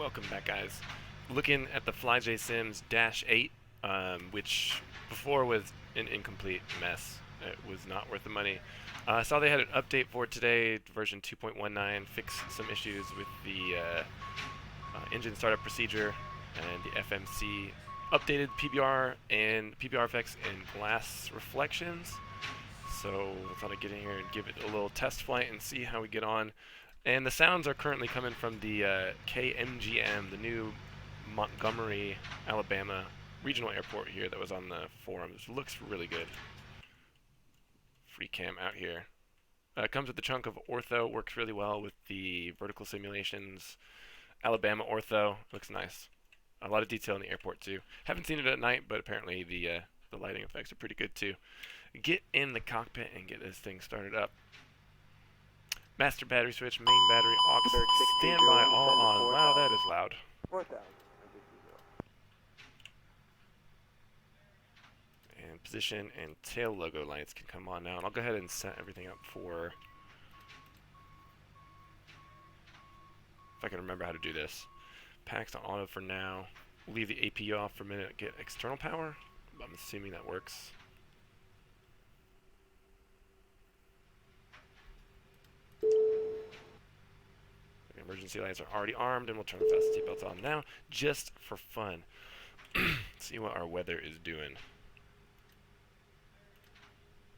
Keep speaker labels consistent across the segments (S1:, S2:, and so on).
S1: Welcome back, guys. Looking at the Fly J Sims -8, which before was an incomplete mess. It was not worth the money. I saw they had an update for it today, version 2.19, fix some issues with the engine startup procedure and the FMC, updated PBR and PBR effects and glass reflections. So I thought I'd get in here and give it a little test flight and see how we get on. And the sounds are currently coming from the KMGM, the new Montgomery, Alabama regional airport here that was on the forums. Looks really good. Free cam out here. Comes with a chunk of ortho, works really well with the vertical simulations. Alabama ortho, looks nice. A lot of detail in the airport too. Haven't seen it at night, but apparently the lighting effects are pretty good too. Get in the cockpit and get this thing started up. Master battery switch, main battery, aux, standby, all on. Wow, that is loud. And position and tail logo lights can come on now. And I'll go ahead and set everything up for, if I can remember how to do this. Packs on auto for now. We'll leave the AP off for a minute, get external power. I'm assuming that works. Emergency lights are already armed, and we'll turn the fast seatbelts on now, just for fun. See what our weather is doing.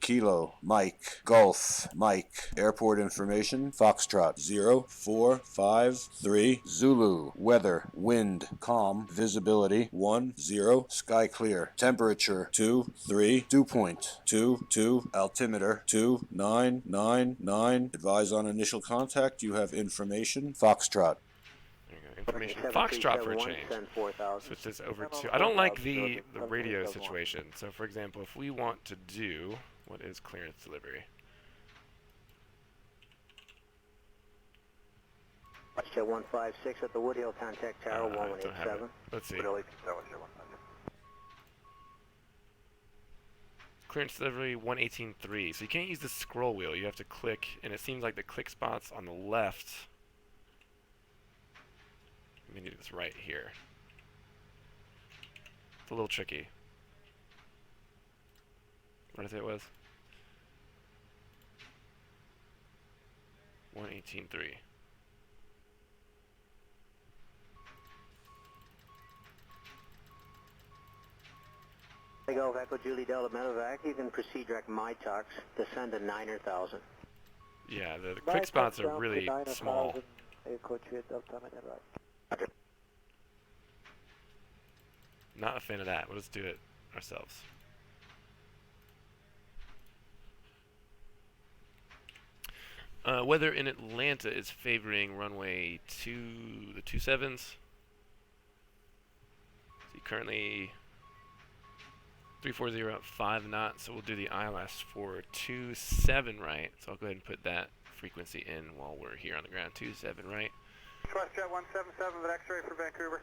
S2: Kilo, Mike, Golf, Mike, airport information, Foxtrot, 0453, Zulu, weather, wind, calm, visibility, 10, sky clear, temperature, 23, dew point, 22, altimeter, 2999, advise on initial contact, you have information, Foxtrot.
S1: Information. Foxtrot for a change. Switch this over to, I don't like the radio situation. So for example, if we want to do, what is clearance delivery?
S3: Jet 156 at the Wood Hill, contact tower 1187.
S1: Let's see. Clearance delivery 118.3. So you can't use the scroll wheel. You have to click, and it seems like the click spots on the left. Let me do this right here. It's a little tricky. What did I say it was? 118.3.
S3: Takeoff Echo Julie Delta Medevac, you can proceed direct my talks, descend to 9,000.
S1: Yeah, the quick spots are really small. Not a fan of that. We'll just do it ourselves. Weather in Atlanta is favoring runway the 27s. See, currently 340 at 5 knots, so we'll do the ILS for 27 right. So I'll go ahead and put that frequency in while we're here on the ground. 27 right.
S4: Jet 177 with X-ray for Vancouver.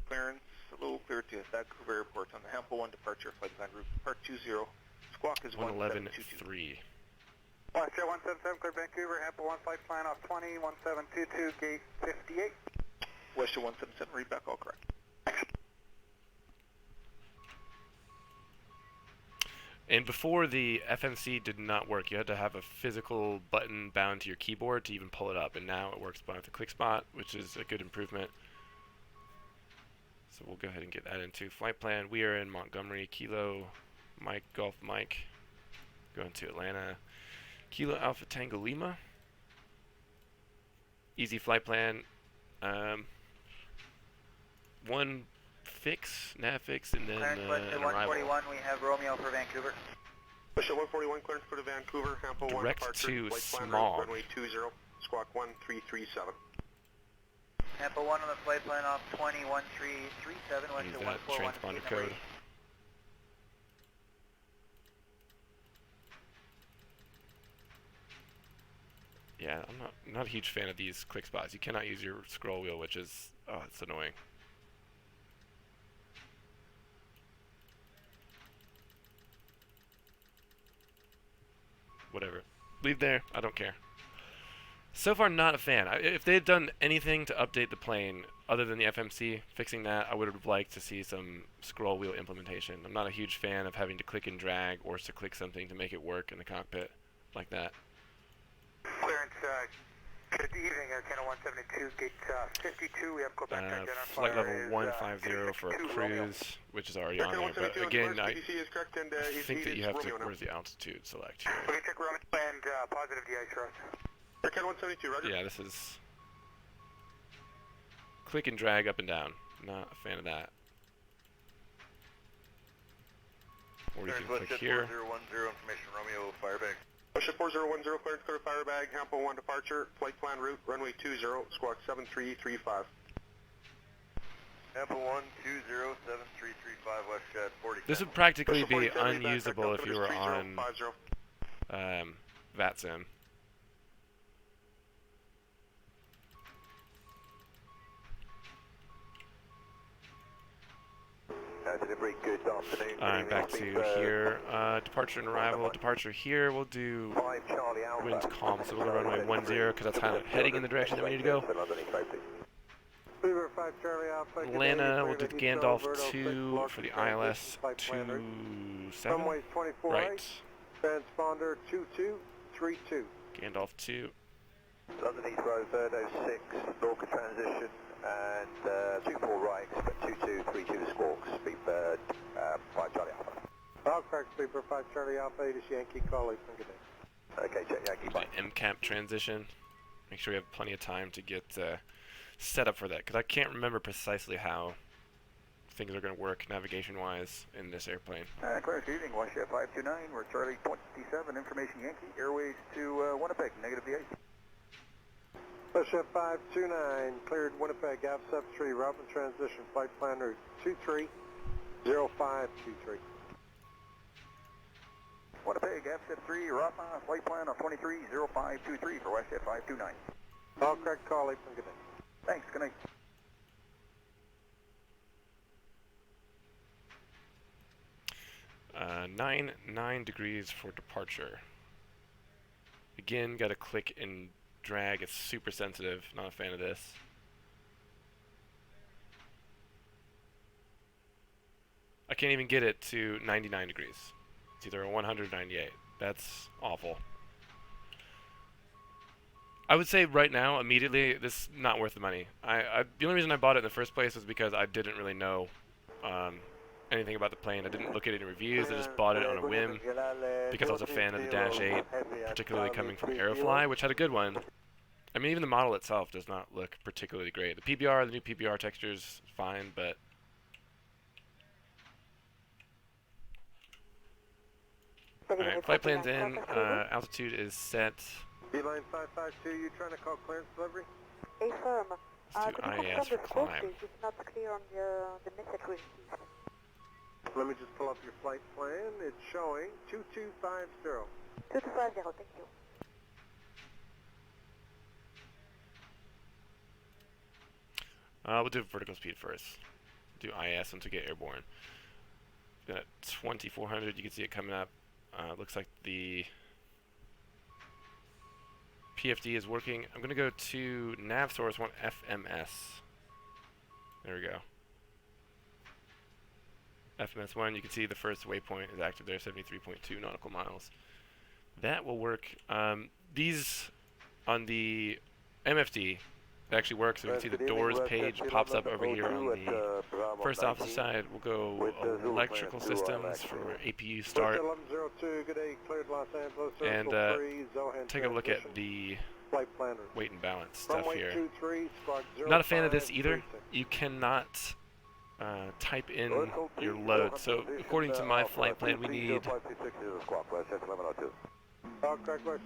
S5: Clearance, low clear to Vancouver Airport on the Hample 1 departure, flight plan group, part 20. Squawk is
S1: 111.3.
S4: Jet 177 clear Vancouver, Hample 1 flight plan off 20, 1722, gate 58.
S5: Western 177, read back all correct.
S1: And before, the FMC did not work. You had to have a physical button bound to your keyboard to even pull it up, and now it works by the click spot, which is a good improvement. So we'll go ahead and get that into flight plan. We are in Montgomery, Kilo, Mike, Golf, Mike, going to Atlanta, Kilo Alpha Tango Lima. Easy flight plan. One fix, nav fix, and then an arrival.
S4: 141, we have Romeo for Vancouver.
S5: Jet 141, clearance for the Vancouver, Hample 1
S1: Direct
S5: departure,
S1: to
S5: flight plan
S1: small.
S5: runway 20, squawk 1337.
S4: Hample 1 on the flight plan off 20, 1337,
S1: Use
S4: Western
S1: that
S4: 141,
S1: transponder code. Yeah, I'm not a huge fan of these click spots. You cannot use your scroll wheel, which is, oh, it's annoying. Whatever. Leave there. I don't care. So far, not a fan. If they had done anything to update the plane other than the FMC fixing that, I would have liked to see some scroll wheel implementation. I'm not a huge fan of having to click and drag or to click something to make it work in the cockpit like that.
S4: Clearance, good evening, Channel 172, gate 52. We have Quebec identifier.
S1: Flight level
S4: is,
S1: 150 for a
S4: 262
S1: cruise,
S4: Romeo.
S1: which is already on here. But again, I think that you have to. Where's the altitude select here?
S4: Okay, check Romeo and positive DI for us. Channel 172, roger.
S1: Yeah, this is click and drag up and down. Not a fan of that. Or you can click here.
S5: 4010 information, Romeo, firebag.
S4: Ship 4010, clear firebag, Hampo 1 departure, flight plan route, runway 20, squawk 7335.
S5: Hampo 1, 7335, west jet 40.
S1: This would practically be unusable if you were on VATSIM.
S5: Delivery, good afternoon.
S1: Alright, back to here. Departure and arrival. Departure here, we'll do wind calm, so we'll go runway 10, because that's kind of heading in the direction that we need to go. Atlanta, we'll do the Gandalf 2 for the ILS 27. Right.
S3: Transponder 2232.
S1: Gandalf 2.
S5: Underneath row, Verdo 6, Lorca transition, and 24 right, expect 2232 squawks, Speedbird, 5 Charlie Alpha.
S3: All correct, Sleeper 5 Charlie Alpha, 8 is Yankee, call East and good day.
S5: Okay, check Yankee,
S1: The
S5: bye.
S1: MCAP transition. Make sure we have plenty of time to get set up for that, because I can't remember precisely how things are going to work navigation-wise in this airplane.
S5: Clear, good evening, Washington 529, we're Charlie 27, information Yankee, airways to Winnipeg, negative VA.
S3: Ship 529, cleared Winnipeg, Av sub 3, route and transition, flight plan route 230523.
S5: Winnipeg, F-Step 3, Rapa, flight plan on 230523 for West Jet 529.
S3: All correct, call East and good day.
S5: Thanks, good night.
S1: 9 degrees for departure. Again, got to click and drag. It's super sensitive. Not a fan of this. I can't even get it to 99 degrees. It's either a 100 or 98. That's awful. I would say right now, immediately, this is not worth the money. The only reason I bought it in the first place was because I didn't really know anything about the plane. I didn't look at any reviews. I just bought it on a whim because I was a fan of the Dash 8, particularly coming from Aerofly, which had a good one. I mean, even the model itself does not look particularly great. The PBR, the new PBR texture's fine, but... Alright, flight plan's in. Altitude is set.
S3: Beeline 552, you trying to call clearance delivery?
S6: Affirm.
S1: Let's do IAS for climb.
S6: It's not clear on the message we received.
S3: Let me just pull up your flight plan. It's showing 2250.
S6: 2250, thank you.
S1: We'll do vertical speed first. Do IS once we get airborne. Then at 2400, you can see it coming up. Looks like the PFD is working. I'm going to go to nav source 1 FMS. There we go. FMS 1, you can see the first waypoint is active there, 73.2 nautical miles. That will work. These on the MFD actually work, so you can see the doors page pops up over here on the first officer side. We'll go electrical systems for APU start, and take a look at the weight and balance stuff here. Not a fan of this either. You cannot type in your load. So according to my flight plan, we need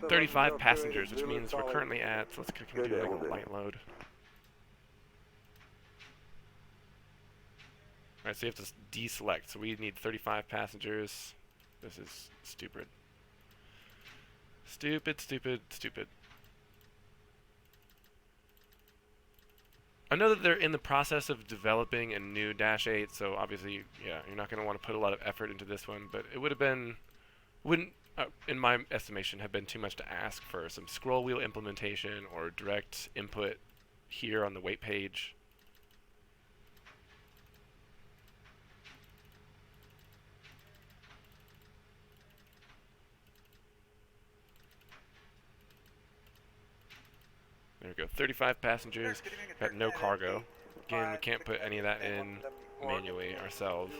S1: 35 passengers, which means we're currently at, so let's do like a light load. Alright, so you have to deselect. So we need 35 passengers. This is stupid. Stupid, stupid, stupid. I know that they're in the process of developing a new Dash 8, so obviously, yeah, you're not going to want to put a lot of effort into this one, but it would have been, wouldn't in my estimation, have been too much to ask for some scroll wheel implementation or direct input here on the weight page. There we go, 35 passengers, got no cargo. Again, we can't put any of that in manually ourselves.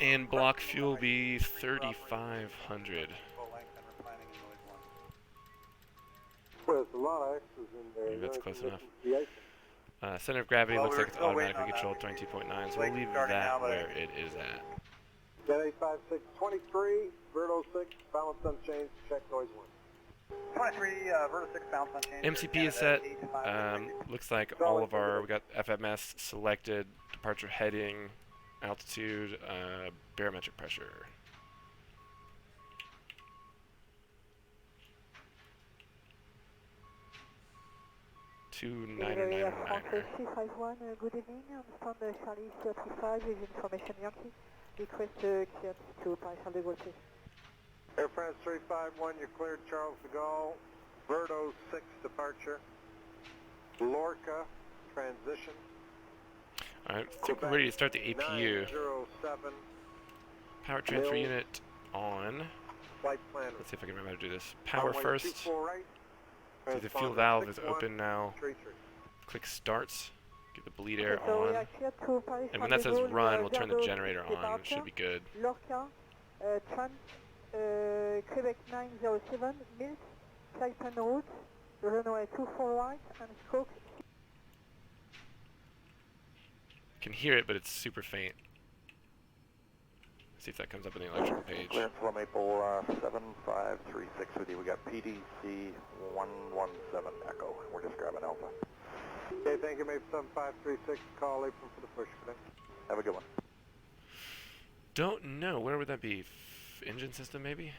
S1: And block fuel will be 3,500.
S7: Well, there's a lot of X's in there.
S1: Maybe that's close enough.
S7: The icing.
S1: Center of gravity looks like it's automatically controlled 22.9, so we'll leave that where it is at.
S7: Jet 85623, Verdo 6, balance unchanged, check noise 1.
S4: 23, Verdo 6, balance unchanged.
S1: MCP is set. Looks like all of our, we got FMS selected, departure heading, altitude, barometric pressure.
S6: Area
S1: 2999.
S6: 351, good evening. Understand Charlie 35 with information Yankee. Request clearance to Paris Charles de Gaulle, please.
S7: Air France 351, you're cleared Charles de Gaulle. Verdo 6 departure. Lorca transition.
S1: Alright, I think we're ready to start the APU.
S7: 907,
S1: Power transfer unit on.
S7: flight plan.
S1: Let's see if I can remember how to do this. Power
S7: Runway
S1: first.
S7: 24 right.
S1: See the fuel
S7: Transponder
S1: valve is
S7: 61,
S1: open now.
S7: 33.
S1: Click starts. Get the bleed air
S6: So we
S1: on.
S6: are clear to Paris
S1: And when
S6: Charles
S1: that
S6: de
S1: says
S6: Gaulle,
S1: run, we'll turn the
S6: Verdo
S1: generator on. It
S6: departure.
S1: should be good.
S6: Lorca, Trans, Quebec 907, Mills, Saipan route, runway 24 right, and stroke.
S1: Can hear it, but it's super faint. See if that comes up on the electrical page.
S5: Clearance from Maple 7536 with you. We got PDC 117 Echo. We're just grabbing Alpha.
S7: Okay, thank you, Maple 7536. Call April for the push. Connect.
S5: Have a good one.
S1: Don't know. Where would that be? Engine system, maybe?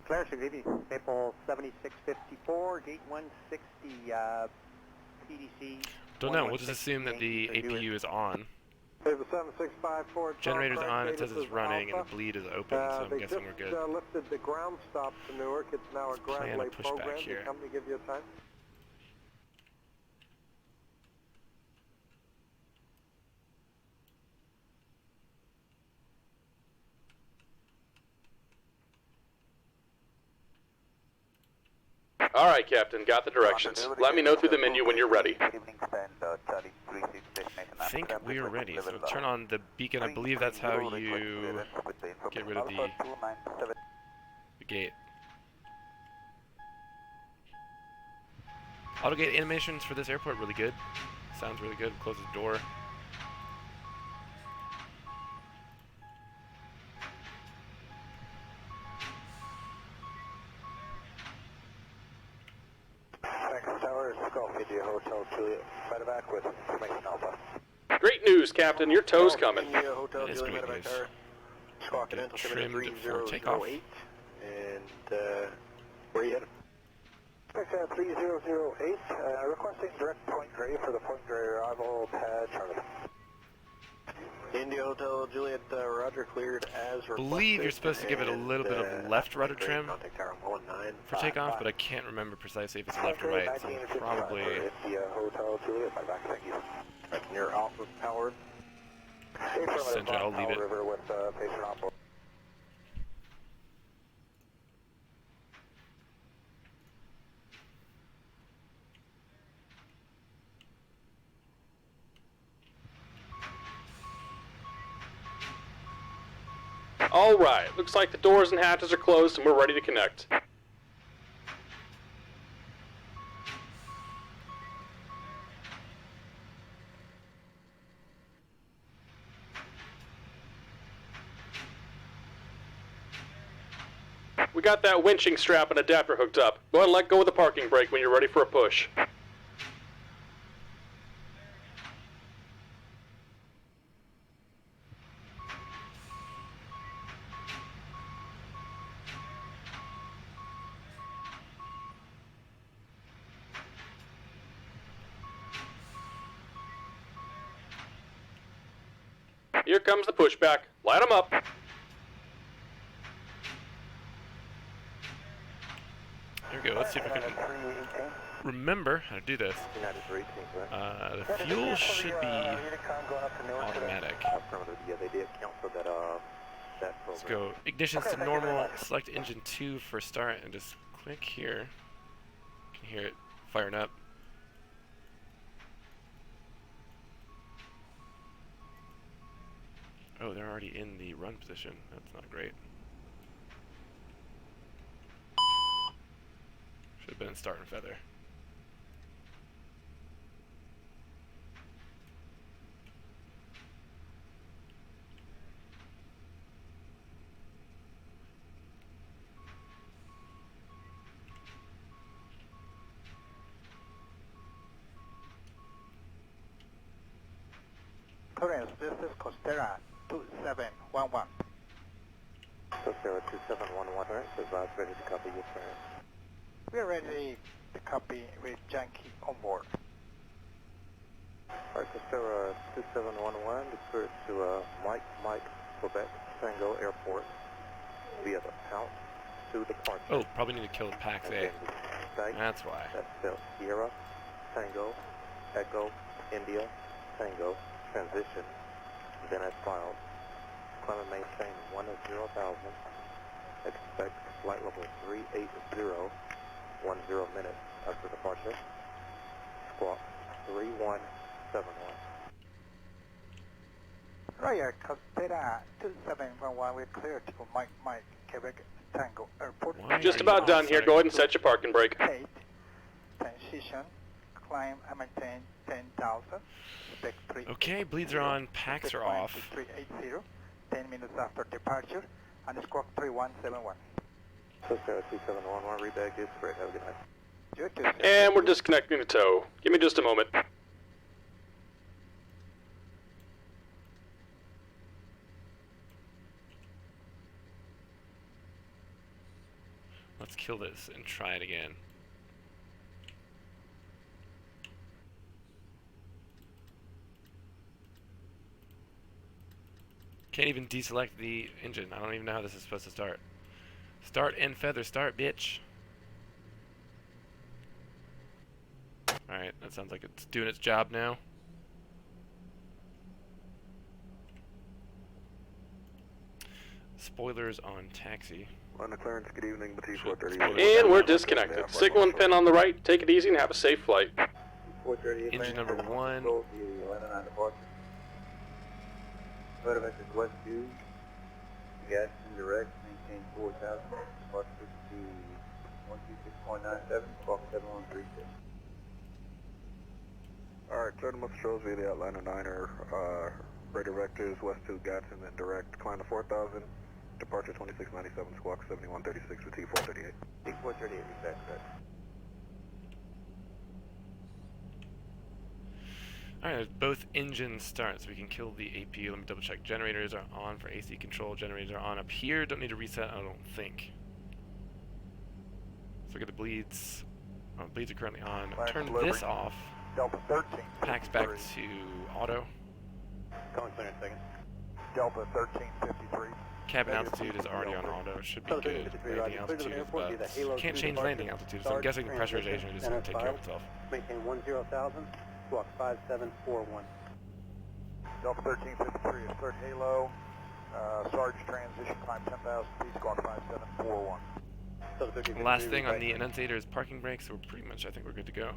S3: Clear, Shivivi. Maple 7654, gate 160, PDC.
S1: Don't know. We'll just assume that the APU is on.
S7: Maple 7654.
S1: Generator's on. It says it's running, and the bleed is open, so I'm guessing we're good.
S7: They lifted the ground stop to Newark. It's now a ground
S1: Plan a
S7: lay
S1: pushback
S7: program.
S1: here.
S7: The company give you a time?
S8: All right, Captain. Got the directions. Let me know through the menu when you're ready.
S1: I think we are ready. So turn on the beacon. I believe that's how you get rid of the gate. Auto gate animations for this airport really good. Sounds really good. Close the door.
S5: Towers, Golf India Hotel Juliet. Medevac with information Alpha.
S8: Great news, Captain. Your tow's coming.
S5: India Hotel
S1: That is
S5: Juliet
S1: great
S5: Medevac
S1: news.
S5: Tower. Squawking
S1: Get
S5: in, altimeter
S1: trimmed for takeoff.
S5: 3008. And where are you headed? 3008, requesting direct Point Grey for the Point Grey arrival pad Charlie. India Hotel Juliet, Roger, cleared as requested.
S1: Believe you're supposed to give it a little bit of left rudder trim
S5: Contact tower 19.
S1: for takeoff, but I can't remember precisely if it's left or right, so probably
S5: India Hotel Juliet, my back, thank you. Near Alpha powered.
S1: Center, I'll leave it.
S5: River with patient on board.
S8: All right. Looks like the doors and hatches are closed, and we're ready to connect. We got that winching strap and adapter hooked up. Go ahead and let go of the parking brake when you're ready for a push. here comes the pushback. Light them up.
S1: There we go. Let's see if I can remember how to do this. The fuel should be automatic.
S5: Yeah, they did cancel that
S1: Let's go ignition to normal, select engine 2 for start, and just click here. You can hear it firing up. Oh, they're already in the run position. That's not great. Should have been in start and feather.
S7: Clearance, this is Costera 2711.
S5: Costera 2711, clearance, advise ready to copy your clearance.
S7: We are ready to copy with Yankee on board.
S5: Alright, Costera 2711, declare to Mike, Quebec, Tango Airport via the Pounce to departure.
S1: Oh, probably need to kill the Pax A. That's why.
S5: That's spelled Sierra, Tango, Echo, India, Tango, transition, then as filed. Climb and maintain 10,000. Expect flight level 380, 10 minutes after departure. Squawk 3171.
S7: Roger, Costera 2711, we're clear to Mike, Quebec, Tango Airport.
S1: Why
S8: Just
S1: are
S8: about
S1: you
S8: done here.
S1: offside?
S8: Go ahead and set your parking brake.
S7: 8, transition, climb and maintain 10,000. Expect 3.
S1: Okay, bleeds are on, packs are off.
S7: 380, 10 minutes after departure, and squawk 3171.
S5: Costera 2711, rebag is correct. Have a good night.
S7: You too, sir.
S8: And we're disconnecting the tow. Give me just a moment.
S1: Let's kill this and try it again. Can't even deselect the engine. I don't even know how this is supposed to start. Start and feather start, bitch. Alright, that sounds like it's doing its job now. Spoilers on taxi.
S5: On the clearance, good evening, Batiste
S1: Should-
S5: 430.
S8: And we're disconnected. Signal and pin on the right. Take it easy and have a safe flight.
S5: 438.
S1: Engine number 1.
S5: Departure. Photovec is West 2. Gas indirect, maintain 4,000. Spark 126.97, squawk 7136. Alright, turn the shows via the outliner 9er, radar vectors, West 2 Gatson, and direct, climb to 4,000. Departure 2697, squawk 7136 with T438. T438, exactly.
S1: Alright, both engines start, so we can kill the AP. Let me double check. Generators are on for AC control. Generators are on up here. Don't need to reset, I don't think. Let's look at the bleeds. Oh, bleeds are currently on. Turn this off.
S7: Delta 13.
S1: Packs back to auto.
S5: Calling clearance second.
S7: Delta 1353.
S1: Cabin altitude is already on auto. Should be good. Landing altitude, but can't change landing altitude, so I'm guessing pressurization is going to take care of itself.
S3: Maintain 10,000, squawk 5741.
S7: Delta 1353 is third halo. Sarge transition, climb 10,000 feet, squawk 5741.
S1: The last thing on the Annunciator is parking brakes, so we're pretty much, I think we're good to go.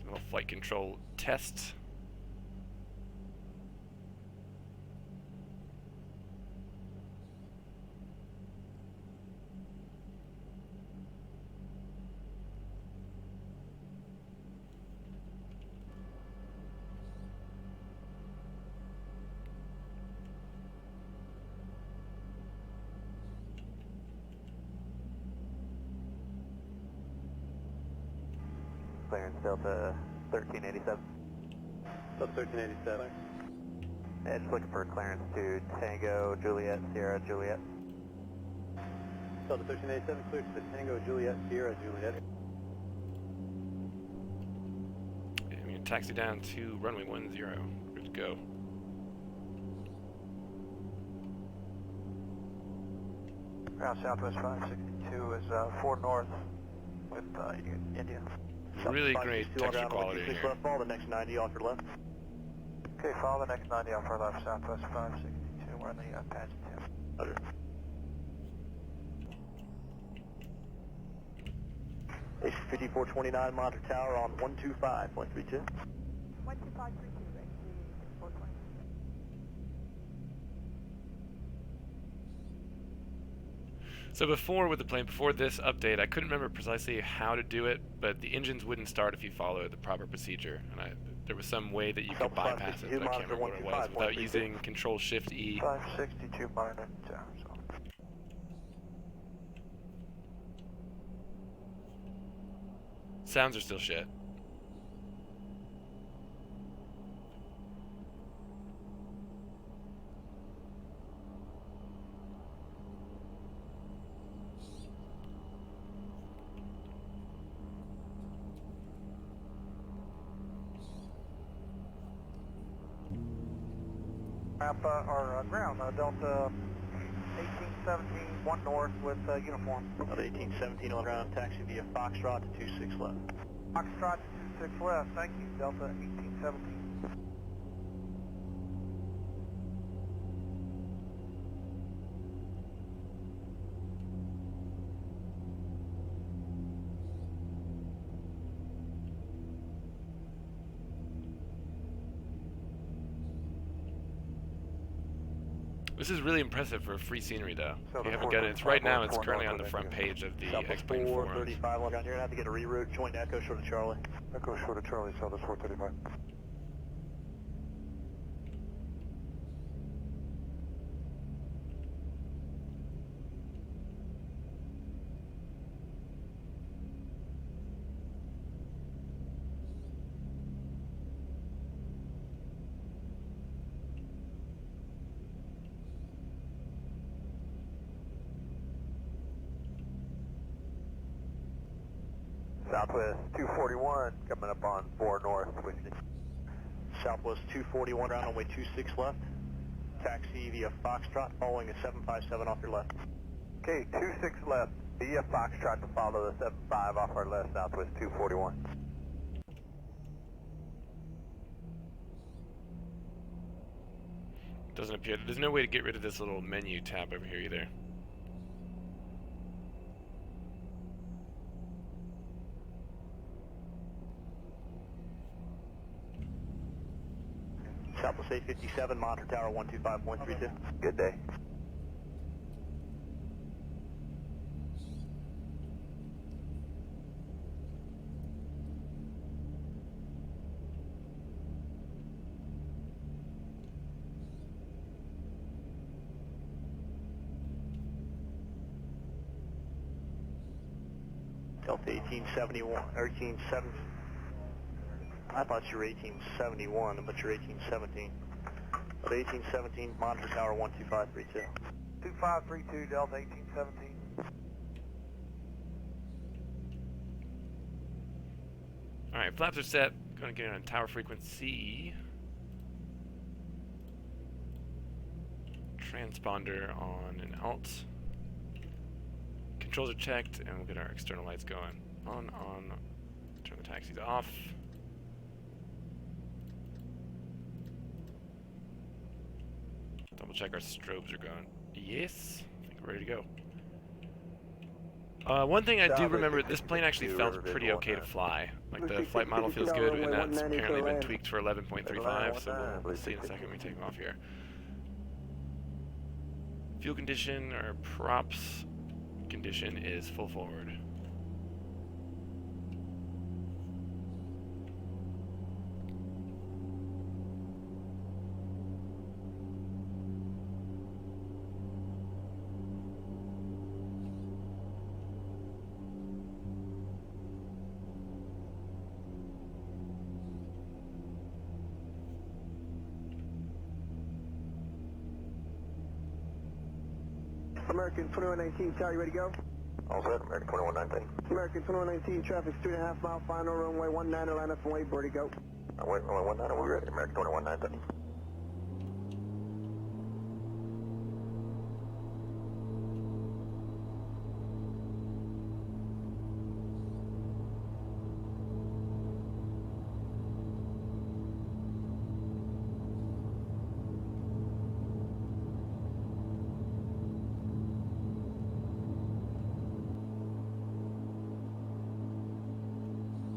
S1: A little flight control test.
S5: Clearance Delta 1387.
S3: Delta 1387.
S5: Yeah, just looking for clearance to Tango, Juliet, Sierra, Juliet.
S3: Delta 1387, clear to the Tango, Juliet, Sierra, Juliet.
S1: I mean, taxi down to runway 10. Good to go.
S5: Ground Southwest 562 is 4 north with India.
S1: Really great texture quality in here.
S5: Follow the next 90 off your left. Okay, follow the next 90 off our left, Southwest 562. We're on the Apache 2. Roger. AC-5429 Monitor Tower on 125.32.
S6: 12532, AC-420.
S1: So before with the plane, before this update, I couldn't remember precisely how to do it, but the engines wouldn't start if you followed the proper procedure, and there was some way that you could bypass it, but I can't remember what it was, without using Control-Shift-E.
S5: 562 Monitor Tower.
S1: Sounds are still shit.
S5: Our ground, Delta 1817, 1 north with uniform. Delta 1817 on ground, taxi via Foxtrot to 26 left. Foxtrot to 26 left, thank you, Delta 1817.
S1: This is really impressive for free scenery, though. If you haven't got it, it's right now. It's currently on the front page of the X-Plane forums.
S5: 435 on ground. You're gonna have to get a reroute. Joint Echo short of Charlie. Echo short of Charlie. Southwest 435. Southwest 241 coming up on 4 north with you. Southwest 241 round on way 26 left. Taxi via Foxtrot following a 757 off your left. Okay, 26 left via Foxtrot to follow the 75 off our left, Southwest 241.
S1: Doesn't appear. There's no way to get rid of this little menu tab over here either.
S5: Southwest 857, Monitor Tower 125.32. Good day. Delta 1871, 1870. I thought you were 1871, but you're 1817. But 1817, Monitor Tower 12532. 2532, Delta 1817.
S1: Alright, flaps are set. Going to get on tower frequency. Transponder on an alt. Controls are checked, and we'll get our external lights going. On. Turn the taxis off. Double check our strobes are going. Yes, I think we're ready to go. One thing I do remember, this plane actually felt pretty okay to fly. Like the flight model feels good, and that's apparently been tweaked for 11.35, so we'll see in a second when we take off here. Fuel condition, or props condition, is full forward.
S3: American 2119, Charlie, ready to go?
S5: All set, American 2119.
S3: American 2119, traffic's 3.5 mile final, runway 19, line up and wait, birdie go.
S5: Wait, runway 19, we're ready, American 2119.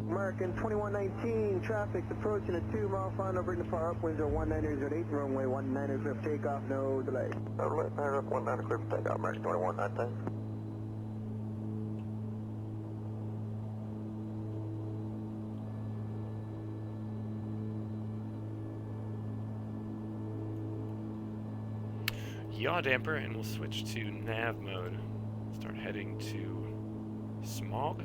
S3: American 2119, traffic's approaching a 2 mile final, bring the far upwinds are 19 at 8, runway 19 clear for takeoff, no delay.
S5: No delay, paragraph 19 clear for takeoff, American 2119.
S1: Yaw damper, and we'll switch to nav mode. Start heading to smog.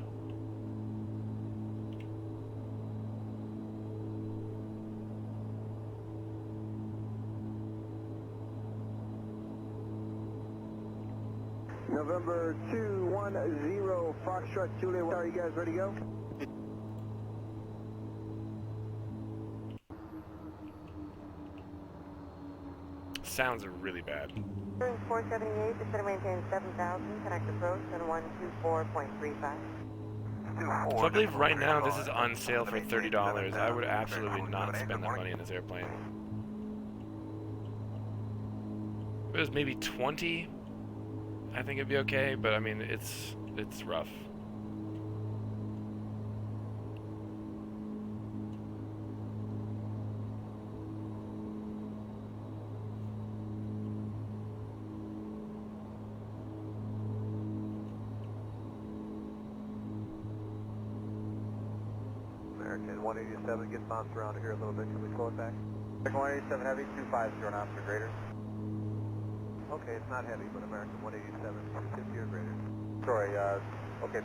S3: November 210, Foxtrot Juliet, are you guys ready to go?
S1: Sounds are really bad.
S9: 478, descend and maintain 7,000, connect approach on 124.35.
S1: So I believe right now this is on sale for $30. I would absolutely not spend that money in this airplane. If it was maybe 20, I think it'd be okay, but I mean it's rough.
S5: American 187 gets bounced around here a little bit. Can we slow it back? American 187 heavy, 250 knots or greater. Okay, it's not heavy, but American 187, 250 or greater. Sorry, okay.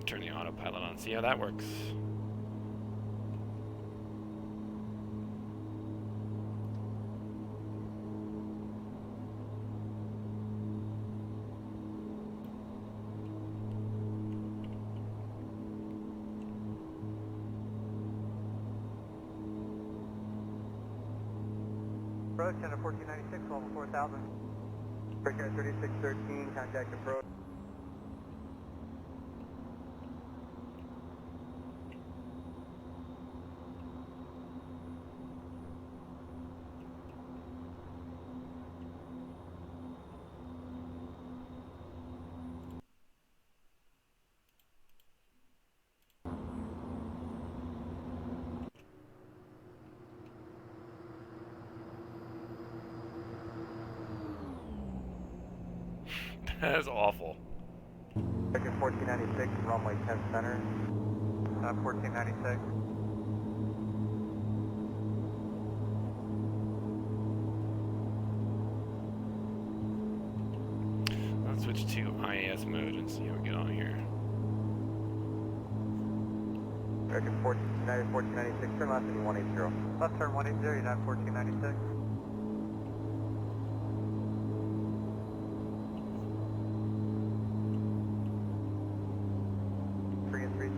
S1: Turn the autopilot on, see how that works.
S5: Approach, Center 1496, level 4000. Breaker 3613, contact approach.
S1: That is awful.
S5: Breaker 1496, runway 10 center. 1496.
S1: Let's switch to IAS mode and see how we get on here.
S5: Breaker 1496, turn left and 180. Left turn 180, you're not 1496.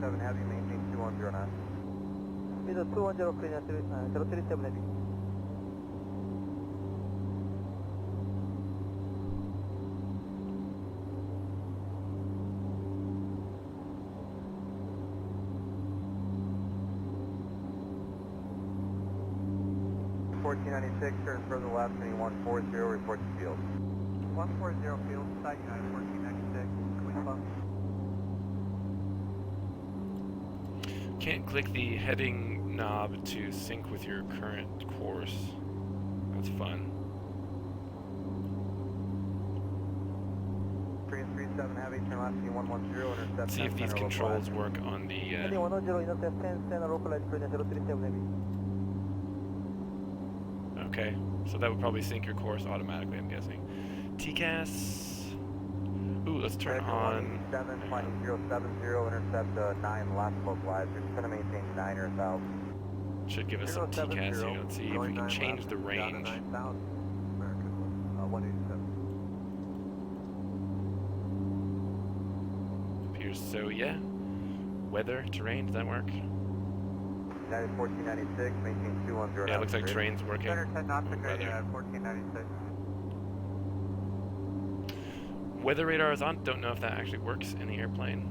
S5: Heavy, maintain 210 knots.
S3: Either 210 clean at 037 heavy.
S5: Turn further left, and 140, report to field. 140 field, side United 1496, clean bump.
S1: Can't click the heading knob to sync with your current course. That's fun.
S5: 337 heavy, turn left, 110, intercept.
S1: See if these controls work on the.
S3: 110, intercept 10 center, localized clean at 037 heavy.
S1: Okay, so that would probably sync your course automatically, I'm guessing. TCAS. Ooh, let's turn on.
S5: 7, flying 070, intercept 9 left localized. You're just going to maintain 9 or 1,000.
S1: Should give us some TCAS here. Let's see if we can change the range.
S7: Down to 9,000. American 187.
S1: Appears so, yeah. Weather, terrain, does that work?
S5: United 1496, maintain 210.
S1: Yeah, it looks like terrain's working.
S7: Center 10 knots to
S1: Weather.
S7: United 1496.
S1: Weather radar is on. Don't know if that actually works in the airplane.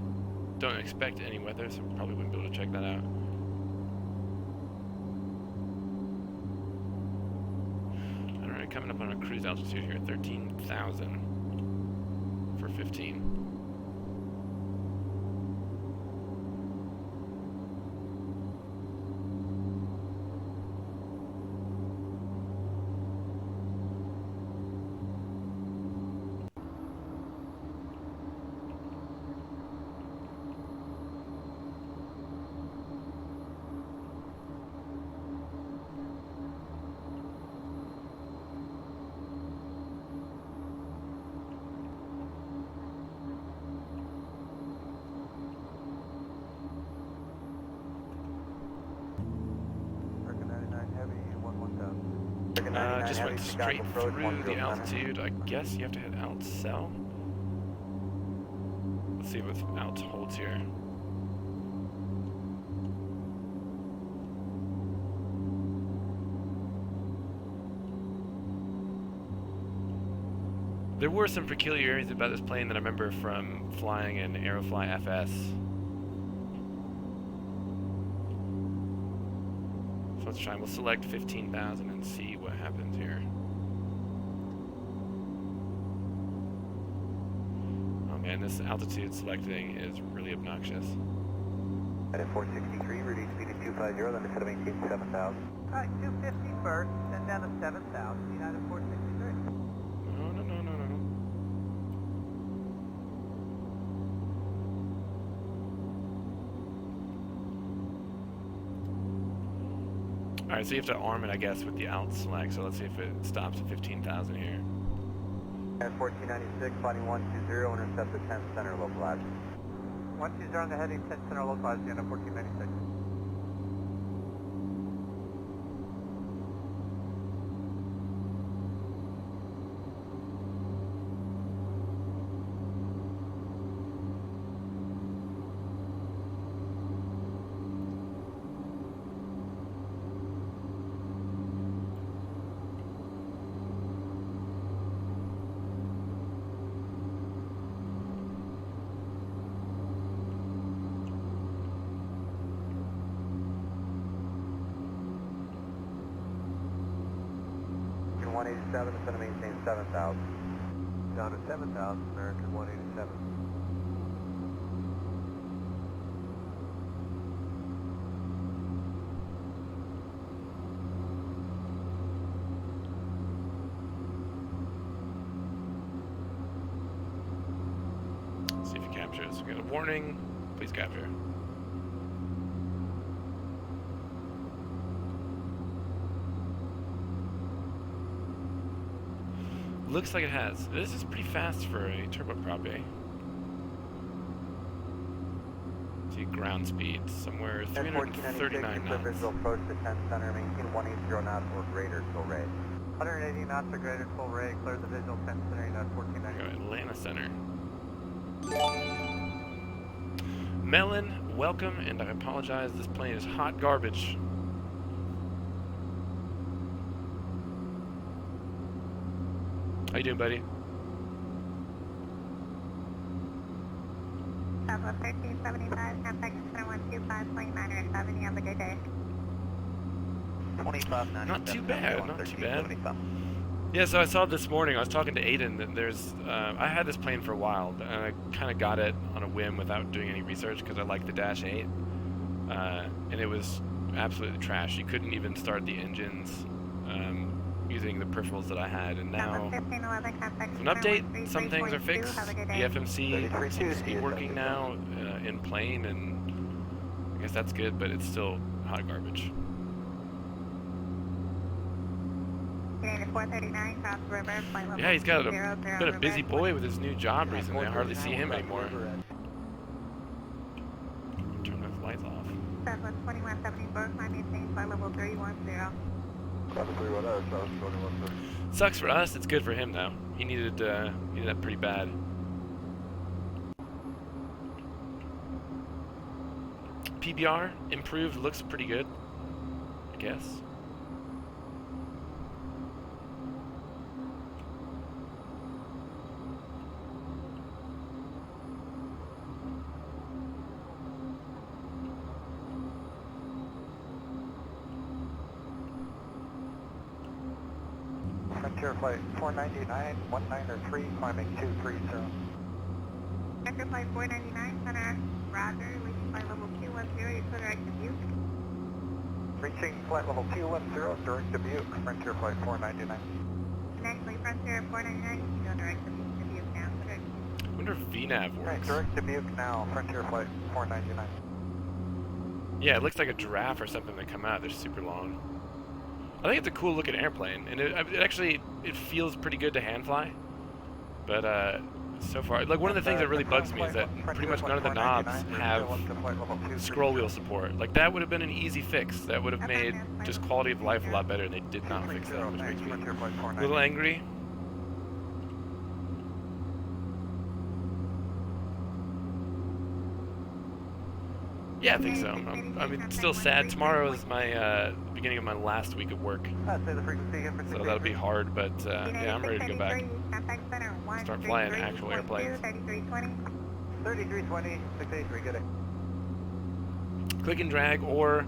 S1: Don't expect any weather, so probably wouldn't be able to check that out. Alright, coming up on our cruise altitude here, 13,000 for 15.
S7: American 99 Heavy, 11,000.
S1: Just went straight through the altitude. I guess you have to hit alt cell. Let's see what alt holds here. There were some peculiarities about this plane that I remember from flying in Aerofly FS. So let's try. We'll select 15,000 and see what happens here. Oh man, this altitude selecting is really obnoxious.
S5: At 463, reduce speed to 250, then instead of maintain 7,000.
S7: Alright, 250 first, then down to 7,000, United 463.
S1: No, no, no, no, no. Alright, so you have to arm it, I guess, with the alt select. So let's see if it stops at 15,000 here.
S5: At 1496, flighting 120, intercept the 10 center localized.
S7: 120 on the heading, 10 center localized, United 1496.
S5: American 187, instead of maintain 7,000.
S7: Down to 7,000, American 187.
S1: See if it captures. We got a warning. Please capture. Looks like it has. This is pretty fast for a turboprop, eh? See ground speed somewhere 339 knots.
S5: Visual approach to 10 center, maintain 180 knots or greater till rate.
S7: 180 knots or greater full rate, clear the visual 10 center, United 1496.
S1: Go Atlanta Center. Melon, welcome, and I apologize, this plane is hot garbage. How you doing, buddy?
S10: Southwest 1375, contact center 125.907. You have a good day.
S5: 2597.
S1: Not too bad, not too bad. Yeah, so I saw this morning, I was talking to Aiden, that there's, I had this plane for a while, and I kind of got it on a whim without doing any research, because I like the Dash 8, and it was absolutely trash. You couldn't even start the engines using the peripherals that I had, and now, an update, some things are fixed. The FMC seems to be working now in plane, and I guess that's good, but it's still hot garbage. Yeah, he's got been a busy boy with his new job recently. I hardly see him anymore. Turn those lights off.
S10: Southwest 2174, climb maintained by level 310.
S5: Copy 310, South 21.
S1: Sucks for us. It's good for him though. He needed that pretty bad. PBR improved. Looks pretty good, I guess.
S4: Frontier Flight 499, 193, climbing 230.
S10: Frontier Flight 499, center, roger, leaving by level 210, you clear direct to Butte.
S4: Reaching flight level 210, direct to Butte, Frontier Flight 499.
S10: And actually, Frontier 499, you can go direct to Butte now, clear direct to Butte.
S1: I wonder if VNAV
S4: Right,
S1: works.
S4: direct to Butte now, Frontier Flight 499.
S1: Yeah, it looks like a giraffe or something that come out. They're super long. I think it's a cool looking airplane, and it feels pretty good to hand fly. But so far, like one of the things that really bugs me is that pretty much none of the knobs have scroll wheel support. Like that would have been an easy fix. That would have made just quality of life a lot better, and they did not fix that, which makes me a little angry. Yeah, I think so. I mean, it's still sad. Tomorrow is my beginning of my last week of work,
S4: Say the frequency again for
S1: so that'll be hard. But yeah, I'm ready to go back. Start flying actual airplanes.
S4: 3320, 683, good day.
S1: Click and drag, or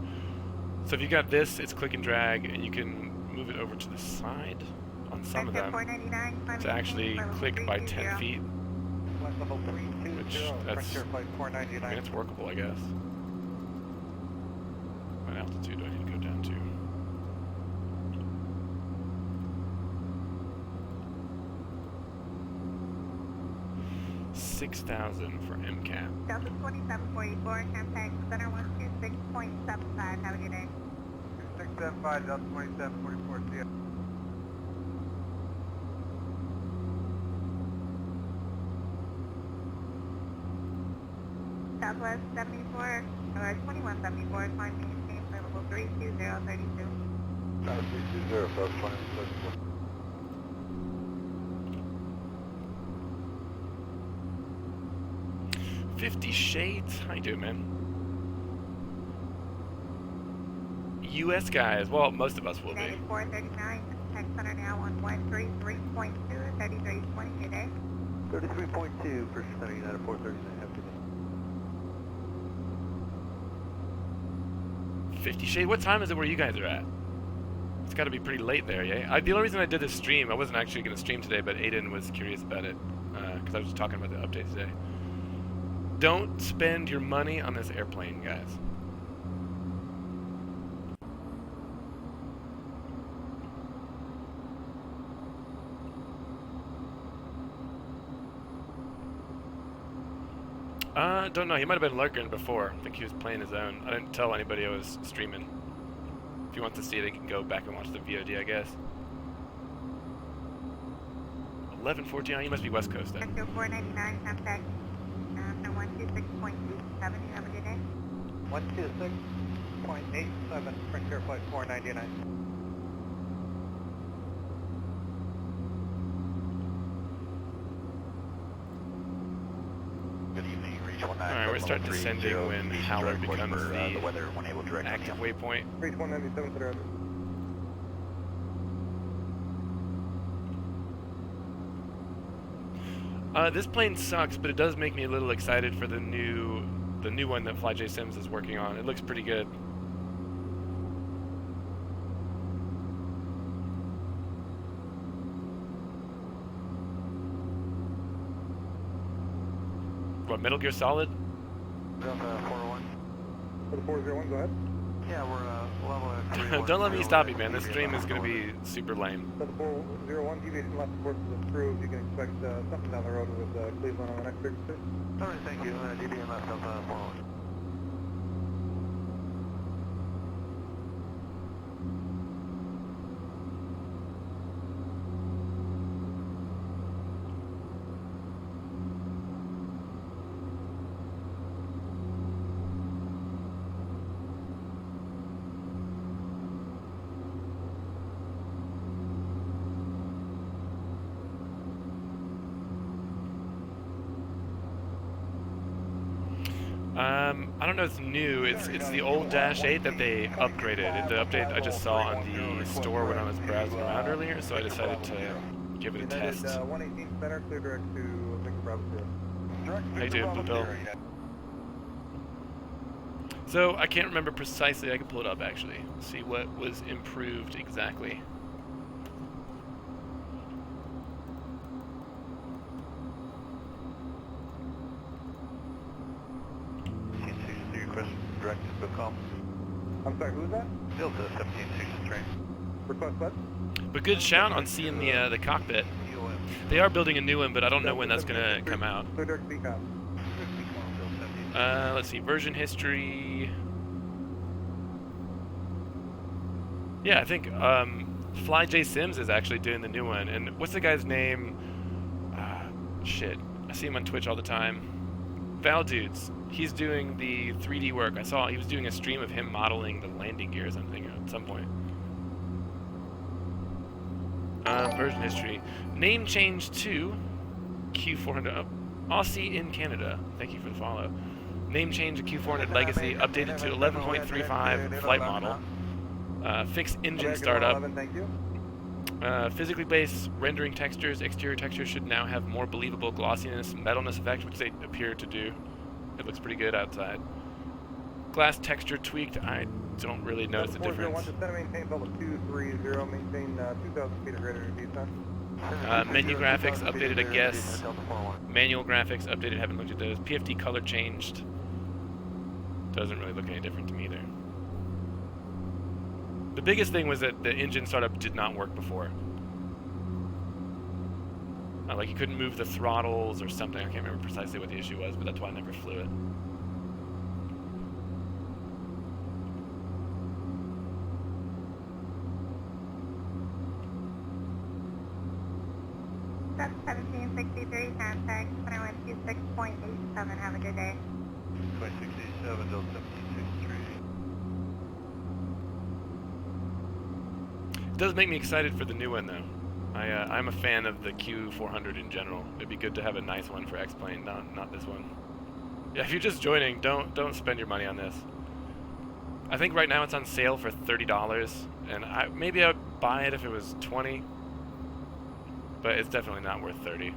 S1: so if you got this, it's click and drag, and you can move it over to the side on some of them to actually click by 10 feet,
S4: Flight level 320,
S1: which
S4: Frontier Flight
S1: I
S4: 499.
S1: mean, it's workable, I guess. What altitude do I need to go down to? .6,000 for MCAP.
S10: Delta 2744, contact center 126.75, have a good day.
S4: 675, Delta 2744, see ya.
S10: Southwest 74, or 2174, climb maintained by level 32032.
S5: 320, South 2174.
S1: 50 Shades. How you doing, man? U.S. guys. Well, most of us will be.
S10: United 439, contact center now on 133.2, 3320, good day.
S4: 33.2, First Center United 439, have a good day.
S1: 50 Shade. What time is it where you guys are at? It's got to be pretty late there, yeah? The only reason I did this stream, I wasn't actually going to stream today, but Aiden was curious about it, because I was talking about the update today. Don't spend your money on this airplane, guys. Don't know. He might have been lurking before. I think he was playing his own. I didn't tell anybody I was streaming. If you want to see it, you can go back and watch the VOD, I guess. 11:14. Oh, you must be West Coast then.
S10: Sector 499, contact center 126.27, you have a good day.
S4: 126.87, Frontier Flight 499.
S5: Good evening, Reach 19.
S1: Alright, we're starting descending when Howler becomes
S5: the weather when able direct
S1: active waypoint.
S4: Reach 197 to the
S1: This plane sucks, but it does make me a little excited for the new one that J Sims is working on. It looks pretty good. What, Metal Gear Solid?
S4: Delta 401.
S7: For the 401, go ahead.
S4: Yeah, we're level at 310.
S1: Don't let me stop you, man. This stream is going to be super lame.
S7: So the 401, deviation left, of course, is approved. You can expect something down the road with Cleveland on the next frequency.
S4: All right, thank you. DBM left Delta 401.
S1: I don't know if it's new. It's the old Dash 8 that they upgraded. The update I just saw on the store when I was browsing around earlier, so I decided to give it a test.
S7: 118 center, clear direct to Victor Bravo 0.
S1: How you doing, Blue Bill? So I can't remember precisely. I can pull it up actually. See what was improved exactly.
S7: I'm sorry, who's that?
S5: Delta 1763.
S7: Request what?
S1: But good shout on seeing the cockpit. They are building a new one, but I don't know when that's gonna come out.
S7: Clear direct to Takeoff.
S1: Let's see, version history. Yeah, I think Fly J Sims is actually doing the new one. And what's the guy's name? Shit, I see him on Twitch all the time. Val Dudes. He's doing the 3D work. I saw he was doing a stream of him modeling the landing gear or something at some point. Version history. Name change to Q400. Aussie in Canada. Thank you for the follow. Name change to Q400 Legacy. Updated to 11.35 flight model. Fix engine startup. Physically based rendering textures. Exterior textures should now have more believable glossiness, metalness effect, which they appear to do. It looks pretty good outside. Glass texture tweaked. I don't really notice the difference.
S7: Maintain level 230. Maintain 2,000 feet or greater descent.
S1: Menu graphics updated, I guess. Manual graphics updated. Haven't looked at those. PFD color changed. Doesn't really look any different to me either. The biggest thing was that the engine startup did not work before. Like you couldn't move the throttles or something. I can't remember precisely what the issue was, but that's why I never flew it.
S10: That's 1763, contact 2126.87. Have a good day.
S5: 2687, Delta 1763.
S1: It does make me excited for the new one, though. I'm a fan of the Q400 in general. It'd be good to have a nice one for X-Plane, not this one. Yeah, if you're just joining, don't spend your money on this. I think right now it's on sale for $30, and maybe I'd buy it if it was $20, but it's definitely not worth $30.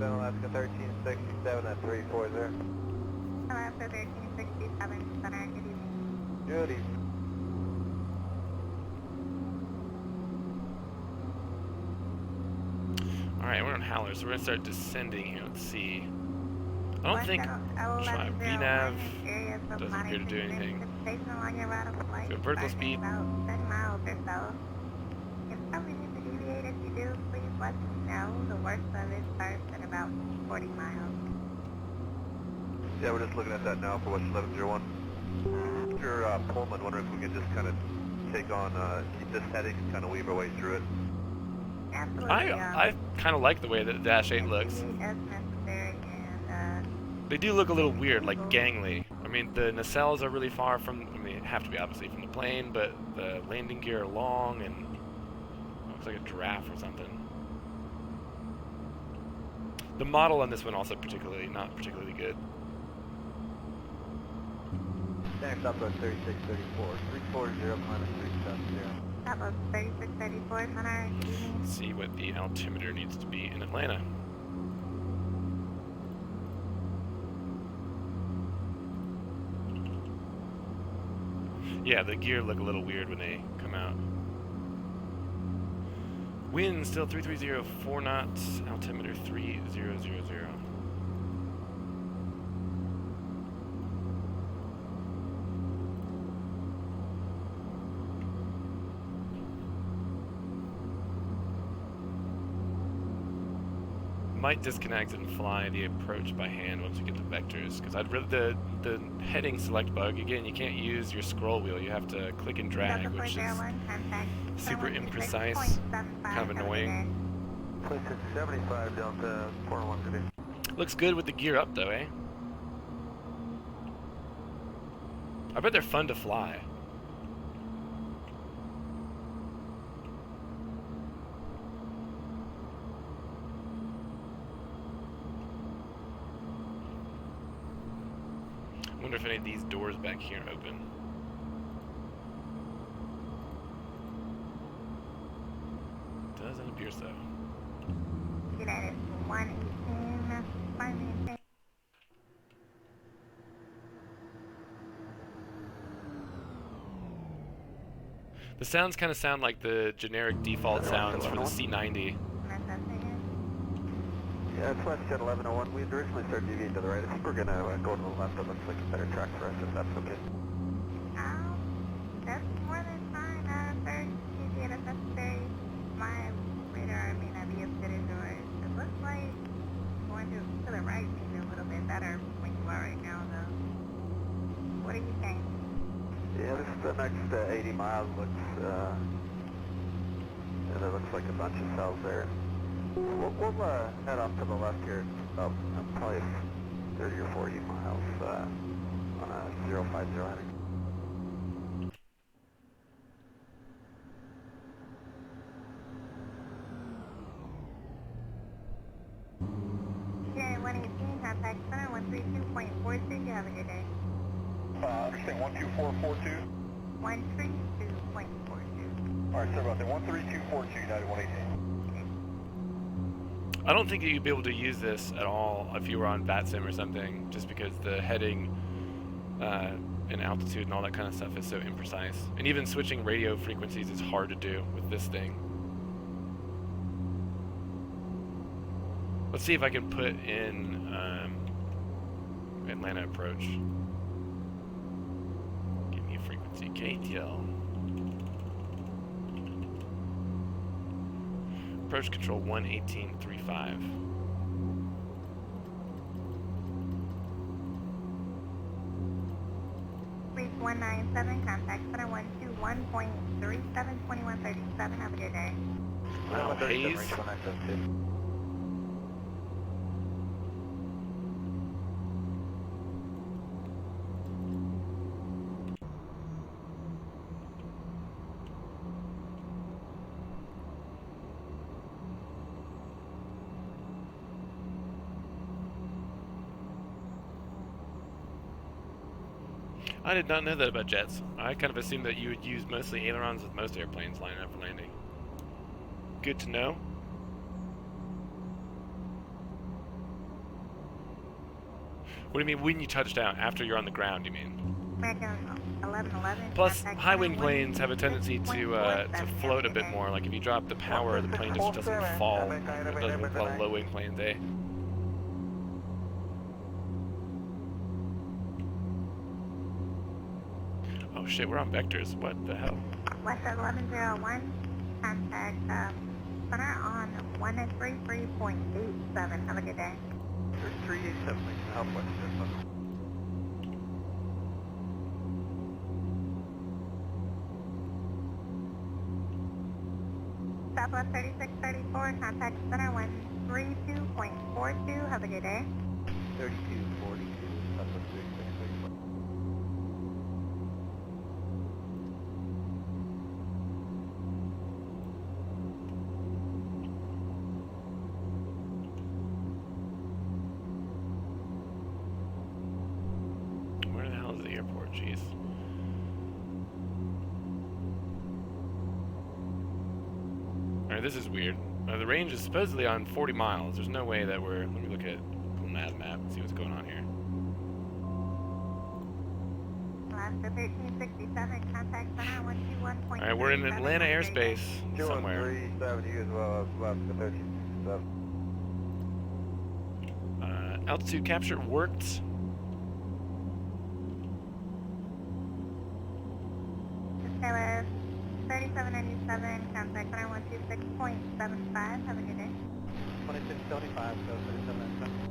S7: Alaska 1367 at 340.
S10: Alaska 1367, center, good evening.
S7: Good evening.
S1: Alright, we're on Howler, so we're gonna start descending here. Let's see. I don't think try VNav doesn't appear to do anything. So vertical speed.
S10: About 10 miles or so. If something needs to deviate, if you do, please let me know. The worst of it starts at about 40 miles.
S5: Yeah, we're just looking at that now for West 1101. Mr. Pullman, wondering if we can just kind of take on, keep this heading and kind of weave our way through it.
S10: Absolutely.
S1: I kind of like the way that the Dash 8 looks.
S10: As necessary, and
S1: They do look a little weird, like gangly. I mean, the nacelles are really far from, I mean, they have to be obviously from the plane, but the landing gear are long and looks like a giraffe or something. The model on this one also not particularly good.
S7: Next up at 3634. 340 minus 370.
S10: that was 3634, center, good evening.
S1: Let's see what the altimeter needs to be in Atlanta. Yeah, the gear look a little weird when they come out. Wind still 330, 4 knots, altimeter 3000. Might disconnect and fly the approach by hand once we get the vectors, because I'd really the heading select bug again. You can't use your scroll wheel. You have to click and drag, which is super imprecise, kind of annoying.
S7: 2675 Delta 413.
S1: Looks good with the gear up though, eh? I bet they're fun to fly. Wonder if any of these doors back here open. Doesn't appear so.
S10: United 118, find me.
S1: The sounds kind of sound like the generic default sounds for the C90.
S5: Yeah, it's WestJet 1101. We had originally started deviating to the right. I think we're going to go to the left. It looks like a better track for us, if that's okay.
S10: Oh, that's more than fine. Third deviate if necessary. My radar may not be as good as yours. It looks like going to the right may be a little bit better when you are right now, though. What do you think?
S5: Yeah, this is the next 80 miles. Yeah, there looks like a bunch of cells there. We'll head off to the left here, about probably 30 or 40 miles on a 050 heading.
S10: Yeah, 118, contact center 132.42. You have a good day.
S7: Understand 12442.
S10: 132.42.
S7: Alright, sorry about that. 13242, United 118.
S1: I don't think that you'd be able to use this at all if you were on VATSIM or something, just because the heading and altitude and all that kind of stuff is so imprecise. And even switching radio frequencies is hard to do with this thing. Let's see if I can put in Atlanta approach. Give me a frequency, KTL. Approach control 118.35.
S10: Reach 197, contact center 121.37, 2137. Have a good day.
S1: Wow, haze. I did not know that about jets. I kind of assumed that you would use mostly ailerons with most airplanes lining up for landing. Good to know. What do you mean when you touch down? After you're on the ground, you mean?
S10: American 1111.
S1: Plus, high wing planes have a tendency to float a bit more. Like if you drop the power, the plane just doesn't fall. It doesn't with a lot of low wing planes, eh? Oh shit, we're on vectors. What the hell?
S10: West 1101, contact center on 133.87. Have a good day.
S5: There's 387 Southwest.
S10: Southwest 3634, contact center 132.42. Have a good day.
S5: 3242, Southwest 3634.
S1: Where the hell is the airport? Jeez. Alright, this is weird. The range is supposedly on 40 miles. There's no way that we're... Let me look at Google Nav map and see what's going on here.
S10: Alaska 1367, contact center 121.37.
S1: Alright, we're in Atlanta airspace somewhere.
S5: 370 as well as Alaska 1367.
S1: Altitude capture worked.
S10: Taylor 3797, contact center 126.75. Have a good day.
S5: 2675, so 3797.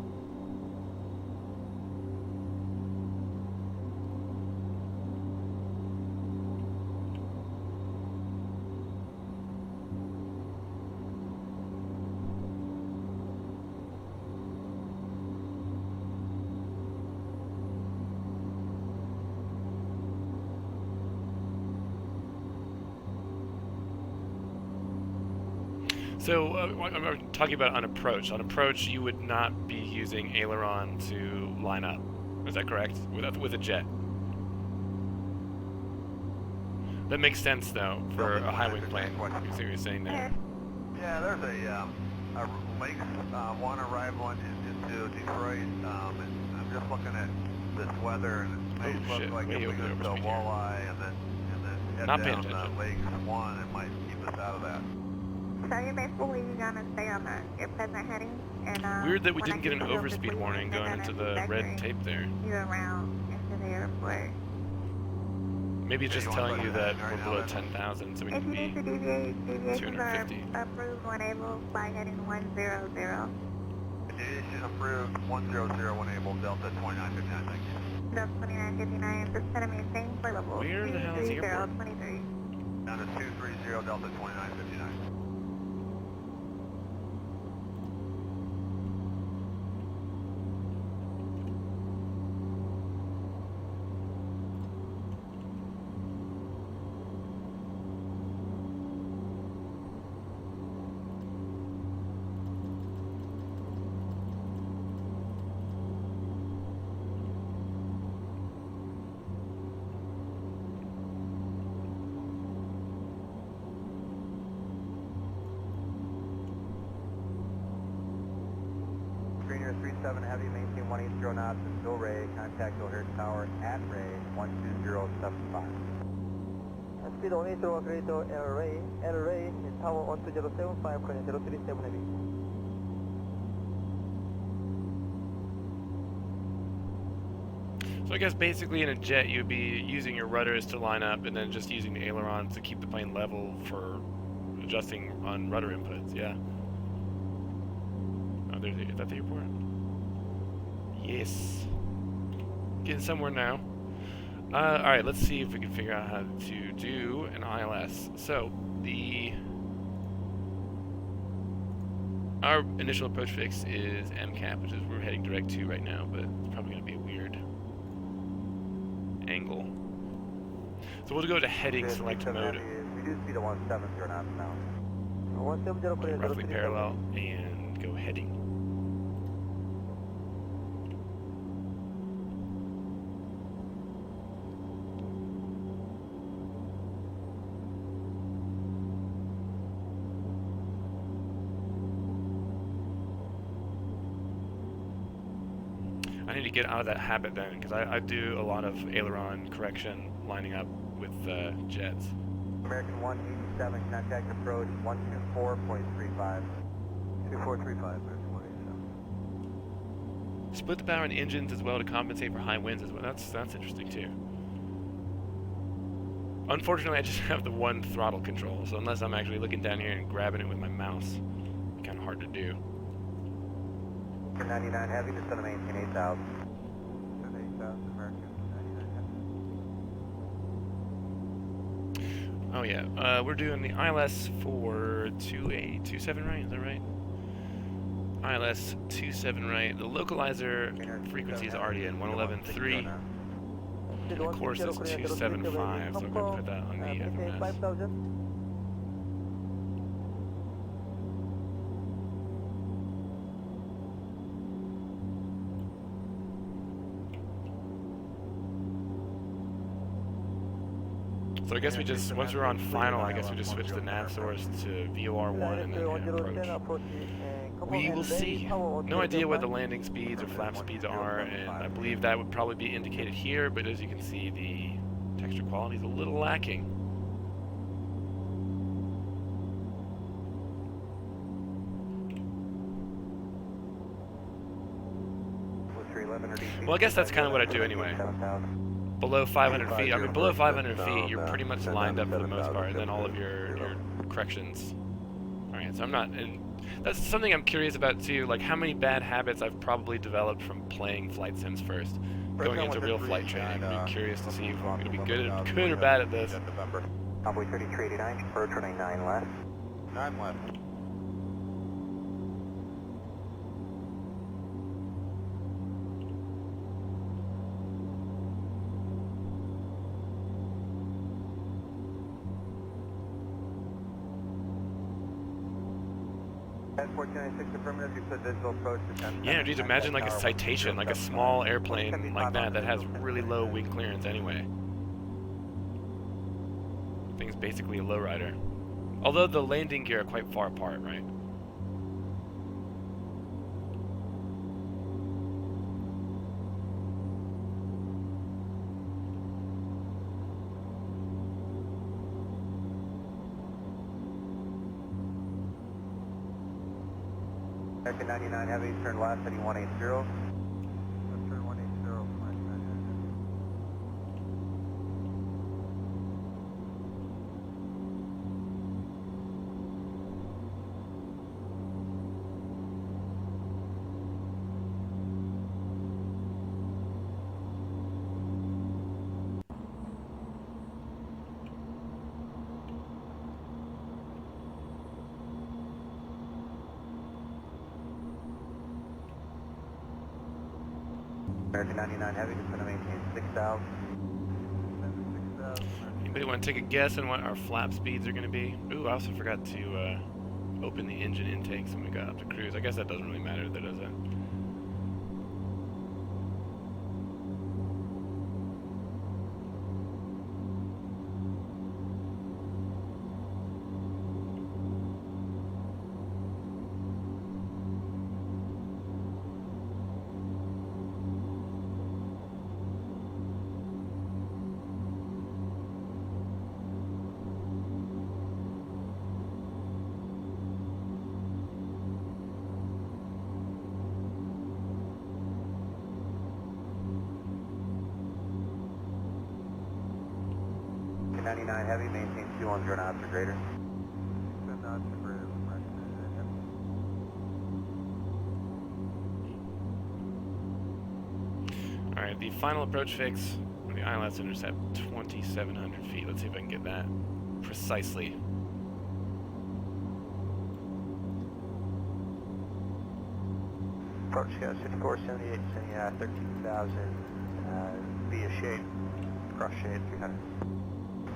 S1: So, I'm talking about on approach. On approach, you would not be using aileron to line up. Is that correct? With a jet. That makes sense though for a high wing plane. You see what you're saying there?
S5: Yeah, there's a Lakes one arrival into Detroit, and I'm just looking at this weather, and it may look like if we go to Walleye and then head down Lakes 1, it might keep us out of that.
S10: So you're basically gonna stay on your present heading, and
S1: weird that we didn't get an overspeed warning going into the red tape there.
S10: You around into the airport.
S1: Maybe it's just telling you that we're below 10,000, so we need to be
S10: If you need to deviate, deviations are
S1: 250.
S10: approved when able by heading 100.
S5: Deviation approved 100 when able, Delta 2959, thank you.
S10: Delta 2959, this is going to maintain for level
S1: Where the hell is the airport?
S10: 23.
S5: Down to 230, Delta 2959.
S3: Greener 37 Heavy, maintain 180 knots and Bill Ray, contact O'Hare Tower at Ray 12075. Speed 180 operator L Ray is Tower 12075, current 037 Heavy.
S1: So I guess basically in a jet you'd be using your rudders to line up and then just using the ailerons to keep the plane level for adjusting on rudder inputs, yeah. Oh, is that the airport? Yes. Getting somewhere now. Alright, let's see if we can figure out how to do an ILS. So, our initial approach fix is MCAP, which is we're heading direct to right now, but it's probably going to be a weird angle. So we'll go to heading, select mode.
S3: We do speed at 170 knots now.
S1: Roughly parallel, and go heading. I need to get out of that habit then, because I do a lot of aileron correction lining up with jets.
S3: American 187, contact approach 124.35. 2435, American 187.
S1: Split the power in engines as well to compensate for high winds as well. That's interesting too. Unfortunately, I just have the one throttle control, so unless I'm actually looking down here and grabbing it with my mouse, it's kind of hard to do.
S3: 99 Heavy, just going to maintain 8,000. 8,000, American 99 Heavy.
S1: Oh yeah, we're doing the ILS for 2827, right? Is that right? ILS 27 right. The localizer frequency is already in 111.3. And of course it's 275, so I'm going to put that on the FMS. So I guess we just, once we're on final, I guess we just switch the nav source to VOR1 and then approach. We will see. No idea what the landing speeds or flap speeds are, and I believe that would probably be indicated here, but as you can see, the texture quality is a little lacking. Well, I guess that's kind of what I do anyway. Below 500 feet, I mean, below 500 feet, you're pretty much lined up for the most part, and then all of your corrections. Alright, so I'm not, and that's something I'm curious about too, like how many bad habits I've probably developed from playing flight sims first. Going into real flight training, I'm curious to see if I'm going to be good or bad at this.
S3: Convoy 3389, approach running 9 left.
S5: 9 left.
S3: 1496 affirmative, you said visual approach to 10.
S1: Yeah, dude, imagine like a citation, like a small airplane like that has really low wing clearance anyway. Thing's basically a lowrider. Although the landing gear are quite far apart, right?
S3: American 99 Heavy, turn left, heading 180. Turn 180, flash 99. American 99 Heavy, just going to maintain 6,000.
S1: Anybody want to take a guess on what our flap speeds are going to be? Ooh, I also forgot to open the engine intakes when we got up to cruise. I guess that doesn't really matter, though, does it?
S3: American 99 Heavy, maintain 210 knots or greater. 10 knots or greater.
S1: Alright, the final approach fix on the ILS intercept 2,700 feet. Let's see if I can get that precisely.
S3: Approach gas 5478, sending 13,000 via shade, cross shade 300.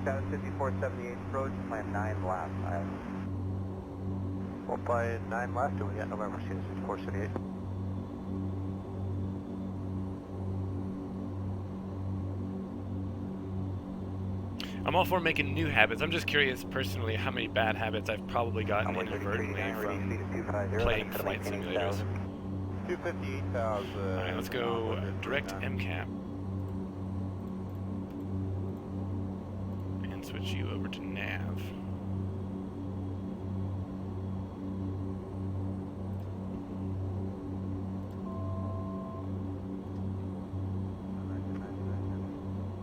S3: Status 5478 approach, plan 9 left. We'll play 9 left and we got November Sierra 5478.
S1: I'm all for making new habits. I'm just curious personally how many bad habits I've probably gotten inadvertently from playing flight simulators.
S7: 258,000.
S1: Alright, let's go direct MCAP. And switch you over to nav.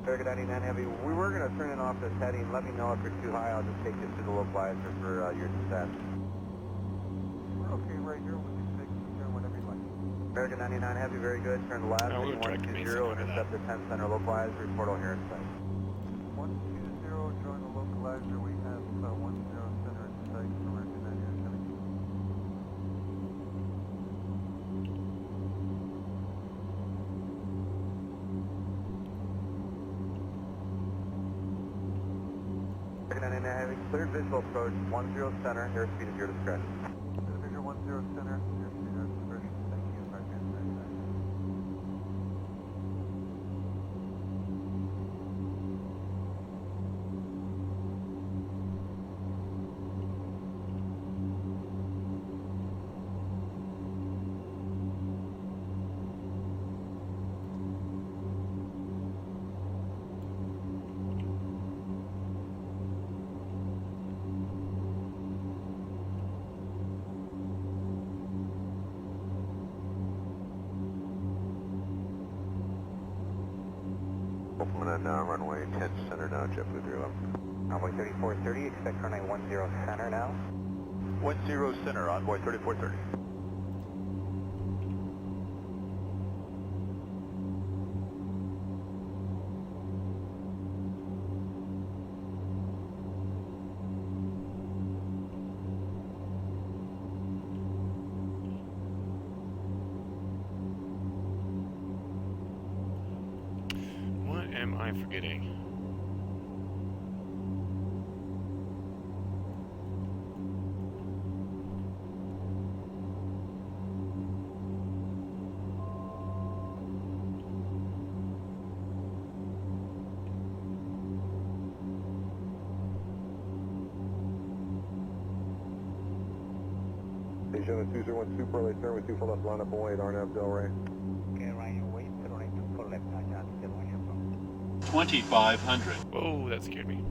S3: American 99 Heavy, we were going to turn it off this heading. Let me know if you're too high. I'll just take you to the localizer for your descent. We're okay right here. We can take the turn whenever you like. American 99 Heavy, very good. Turn left,
S1: Oh, we'll
S3: heading
S1: direct
S3: 120, intercept the 10 center localizer, report all here in sight. 120, join the localizer. We have 10 center in sight for American 99 Heavy. American 99 Heavy, clear visual approach, 10 center, airspeed at your discretion. Clear 10 center, airspeed at your discretion. Thank you, American 99. Open on runway 10 center now, JetBlue 3 up. Envoy 3430, expect runway 10 center now. 10 center, Envoy 3430.
S1: What am I forgetting?
S5: Asia, 201 Super, late turn with 24 left, line up and wait, RNAV Delray.
S3: Okay, right, your weight, 092 left, touch
S11: 2500.
S1: Whoa, that scared me.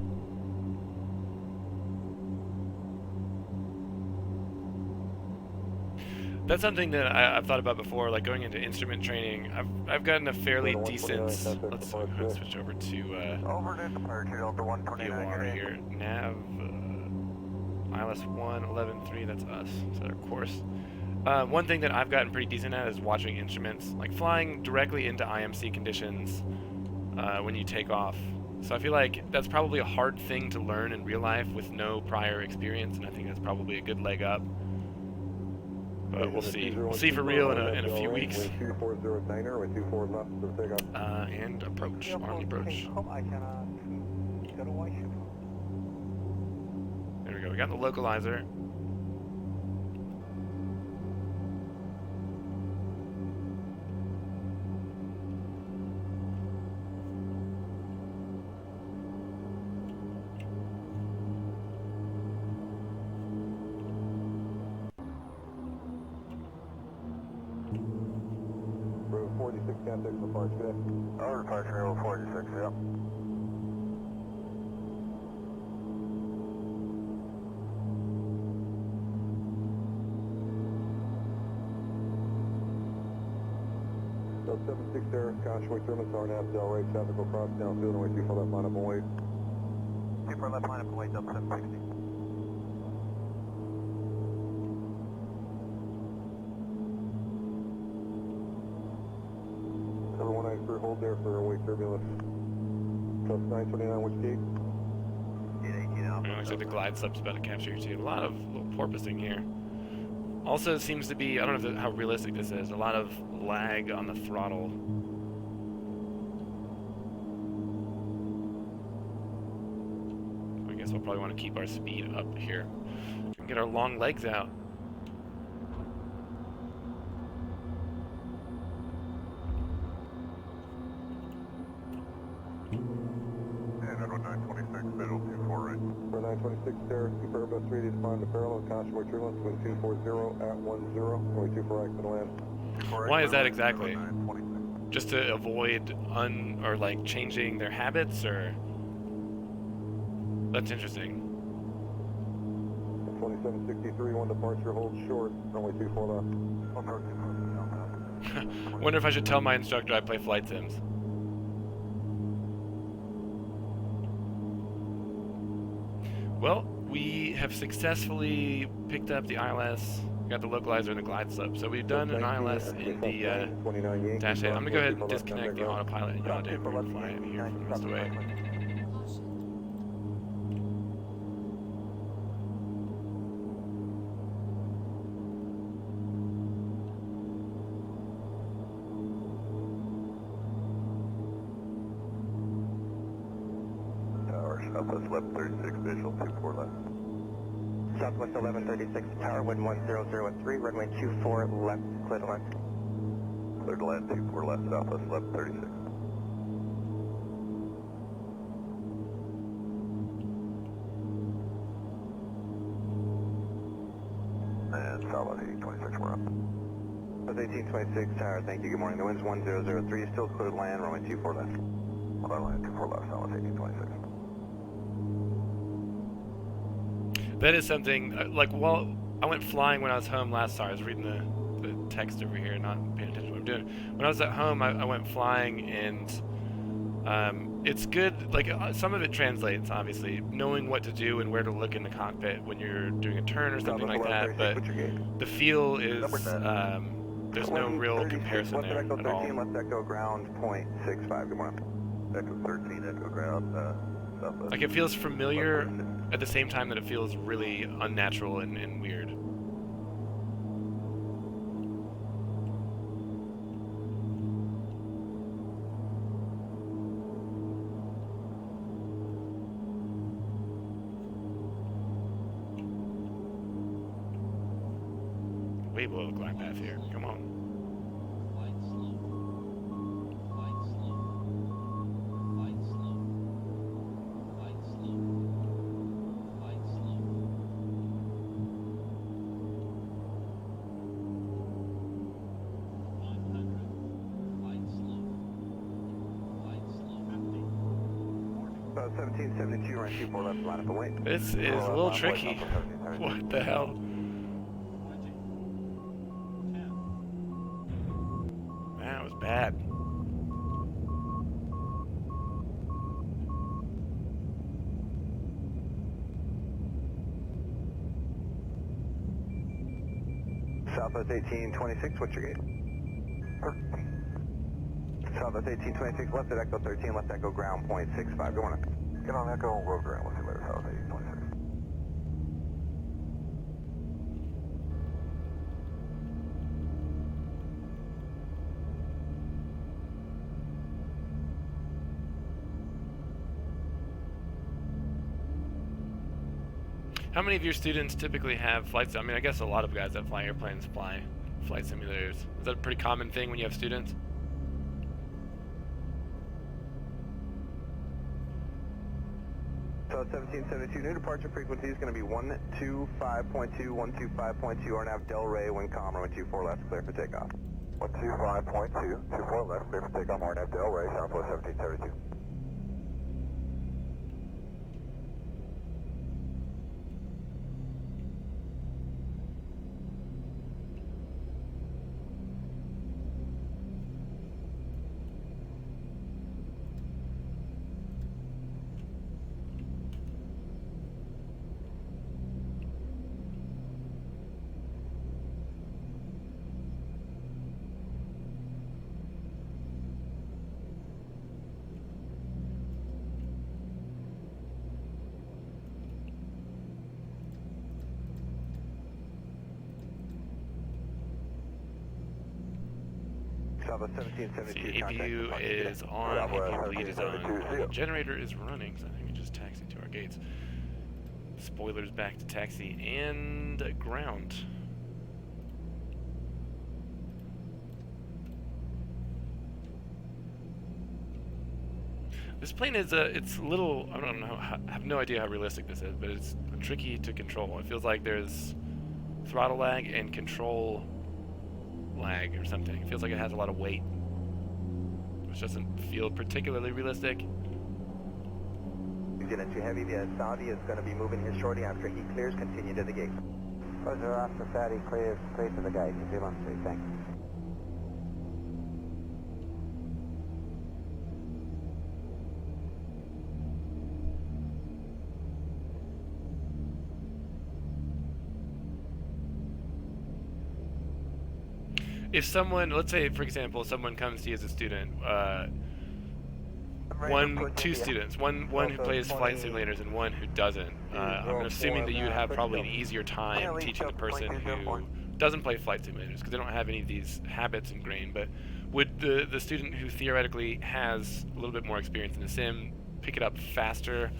S1: That's something that I've thought about before, like going into instrument training. I've gotten a fairly decent. Let's switch over to
S3: Over to departure, Delta 129.
S1: VOR here. Nav ILS 1 11-3. That's us. Set our course. One thing that I've gotten pretty decent at is watching instruments, like flying directly into IMC conditions when you take off. So I feel like that's probably a hard thing to learn in real life with no prior experience, and I think that's probably a good leg up. But we'll see. We'll see for real in a few weeks. And approach. On the approach. There we go. We got the localizer.
S5: Contact departure.
S3: Over departure, level 46, yep.
S5: So 76 there, Convoy Terminus, RNAV Delray, traffic will cross downfield and wait 24 left, line up and wait.
S3: 24 left, line up and wait, Delta 760.
S5: Hold there for wake turbulence. Plus 929, which gate?
S1: Looks like the glide slop's about to capture you too. A lot of little porpoising here. Also seems to be, I don't know how realistic this is, a lot of lag on the throttle. I guess we'll probably want to keep our speed up here and get our long legs out.
S5: For 926 there, Super Airbus 3 to define the parallel, Convoy Turbulence, wind 240 at 10, only 24 accident land.
S1: Why is that exactly? Just to avoid changing their habits, or? That's interesting.
S5: 2763, one departure, hold short, runway 24 left.
S1: Wonder if I should tell my instructor I play flight sims. Well, we have successfully picked up the ILS, got the localizer and the glide slope. So we've done an ILS in the Dash 8. I'm going to go ahead and disconnect the autopilot and yaw down. We're going to fly in here from the rest of the way.
S5: Southwest 1136, visual 24 left.
S3: Southwest 1136, tower, wind 10013, runway 24 left, clear to land.
S5: Clear to land, 24 left, Southwest 1136. And Southwest 1826, we're up.
S3: Southwest 1826, tower, thank you, good morning. The wind's 1003, still clear to land, runway 24 left.
S5: Clear land, 24 left, Southwest 1826.
S1: That is something, I went flying when I was home last. Sorry, I was reading the text over here, not paying attention to what I'm doing. When I was at home, I went flying, and it's good, some of it translates, obviously, knowing what to do and where to look in the cockpit when you're doing a turn or something like that, but the feel is, there's no real comparison there at all.
S3: 13, left echo ground, 0.65, good morning.
S5: Echo 13, echo ground, Southwest.
S1: Like, it feels familiar at the same time that it feels really unnatural and weird. Way below the glide path here. Come on.
S5: South 1772, run 24 left, line up and wait.
S1: This is a little tricky. What the hell? That was bad.
S5: Southwest 1826, what's your gate? Southwest 1826, left at Echo 13, left Echo ground, point 65. Go on. Get on Echo, road ground, we'll see later, Southwest 1826.
S1: How many of your students typically have flights? I mean, I guess a lot of guys that fly airplanes fly flight simulators. Is that a pretty common thing when you have students?
S5: So 1772, new departure frequency is going to be 125.2, 125.2, RNAV Del Rey, wind calm, runway 24 left, clear for takeoff. 125.2, 24 left, clear for takeoff, RNAV Del Rey, Southwest 1772.
S1: See, APU is on, APU bleed is on, generator is running, so I think we just taxi to our gates. Spoilers back to taxi and ground. This plane is it's a little, I don't know, I have no idea how realistic this is, but it's tricky to control. It feels like there's throttle lag and control lag or something. It feels like it has a lot of weight, which doesn't feel particularly realistic.
S3: Unit 2 Heavy, the Saudi is going to be moving here shortly after he clears. Continue to the gate. Roger, after Saudi clears, clear to the gate. 213, thanks.
S1: If someone, let's say, for example, someone comes to you as a student, two students, one who plays flight simulators and one who doesn't. I'm assuming that you would have probably an easier time teaching the person who doesn't play flight simulators because they don't have any of these habits ingrained. But would the student who theoretically has a little bit more experience in the sim pick it up faster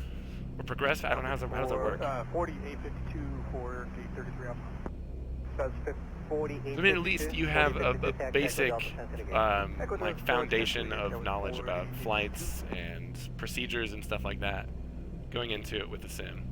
S1: or progress? I don't know, how does that work?
S5: 4852 for gate 33 up. That's 40.
S1: I mean, at least you have a basic like foundation of knowledge about flights and procedures and stuff like that going into it with the sim.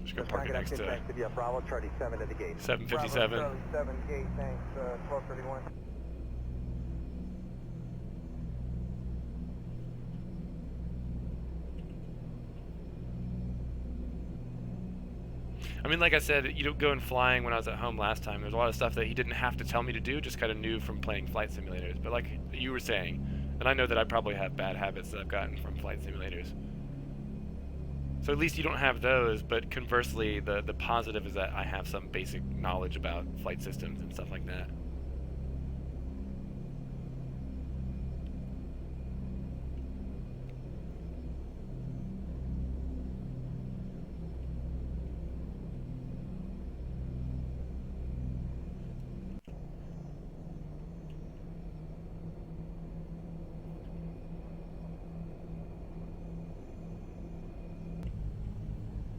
S1: Just go park it next to
S3: Bravo Charlie 7 at the gate.
S1: 757.
S3: Bravo Charlie 7 gate, thanks. 1231.
S1: I mean, like I said, you don't go in flying when I was at home last time. There's a lot of stuff that he didn't have to tell me to do, just kind of knew from playing flight simulators. But like you were saying, and I know that I probably have bad habits that I've gotten from flight simulators. So at least you don't have those, but conversely, the positive is that I have some basic knowledge about flight systems and stuff like that.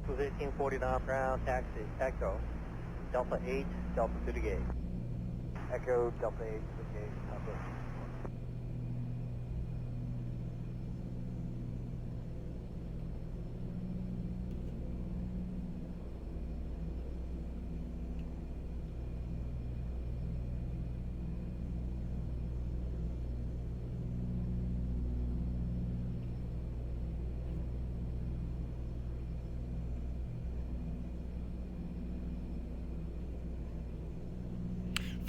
S3: Was 1840 knob ground, taxi, Echo, Delta 8, Delta to the gate. Echo, Delta 8 to the gate,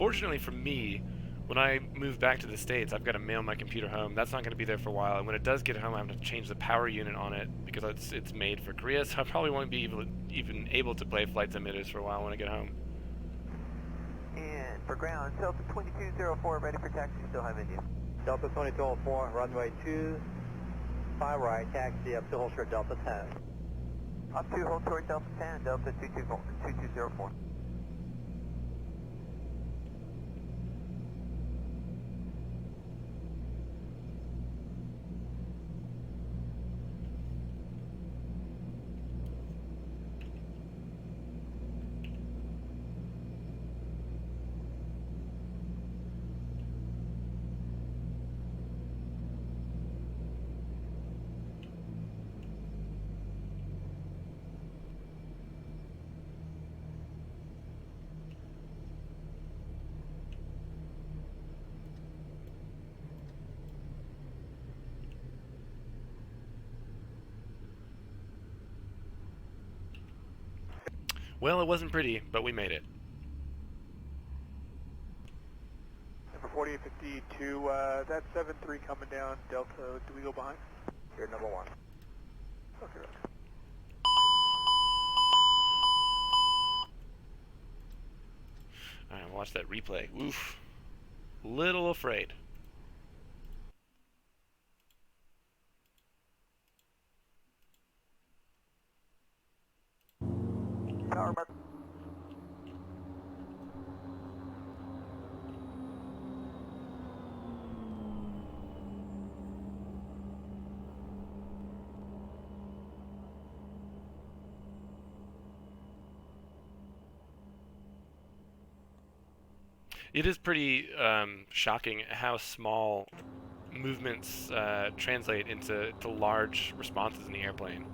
S1: Fortunately for me, when I move back to the States, I've got to mail my computer home. That's not going to be there for a while, and when it does get home, I have to change the power unit on it because it's made for Korea, so I probably won't be even able to play Flight Simulators for a while when I get home.
S3: And for ground, Delta 2204, ready for taxi, still high India. Delta 2204, runway 25 right, taxi up to hold short Delta 10. Up to hold short Delta 10, Delta 2204.
S1: Well, it wasn't pretty, but we made it.
S4: Number 4852, that's 73 coming down, Delta, do we go behind?
S3: You're number 1.
S4: Okay, right.
S1: Alright, watch that replay. Oof. Little afraid.
S3: Power mark.
S1: It is pretty shocking how small movements translate into large responses in the airplane.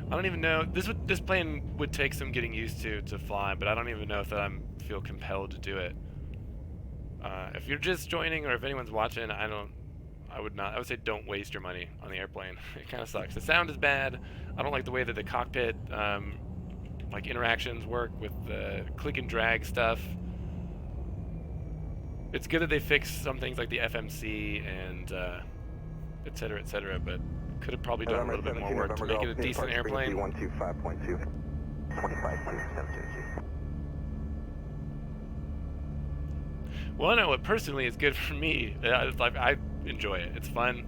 S1: I don't even know. This plane would take some getting used to fly, but I don't even know if I feel compelled to do it. If you're just joining, or if anyone's watching, I would not. I would say don't waste your money on the airplane. It kind of sucks. The sound is bad. I don't like the way that the cockpit like interactions work with the click and drag stuff. It's good that they fixed some things like the FMC and et cetera, but could have probably done a little bit more work to make it a decent airplane.
S3: 125.2. 25.2,
S1: Well, I know what personally is good for me. It's like I enjoy it. It's fun,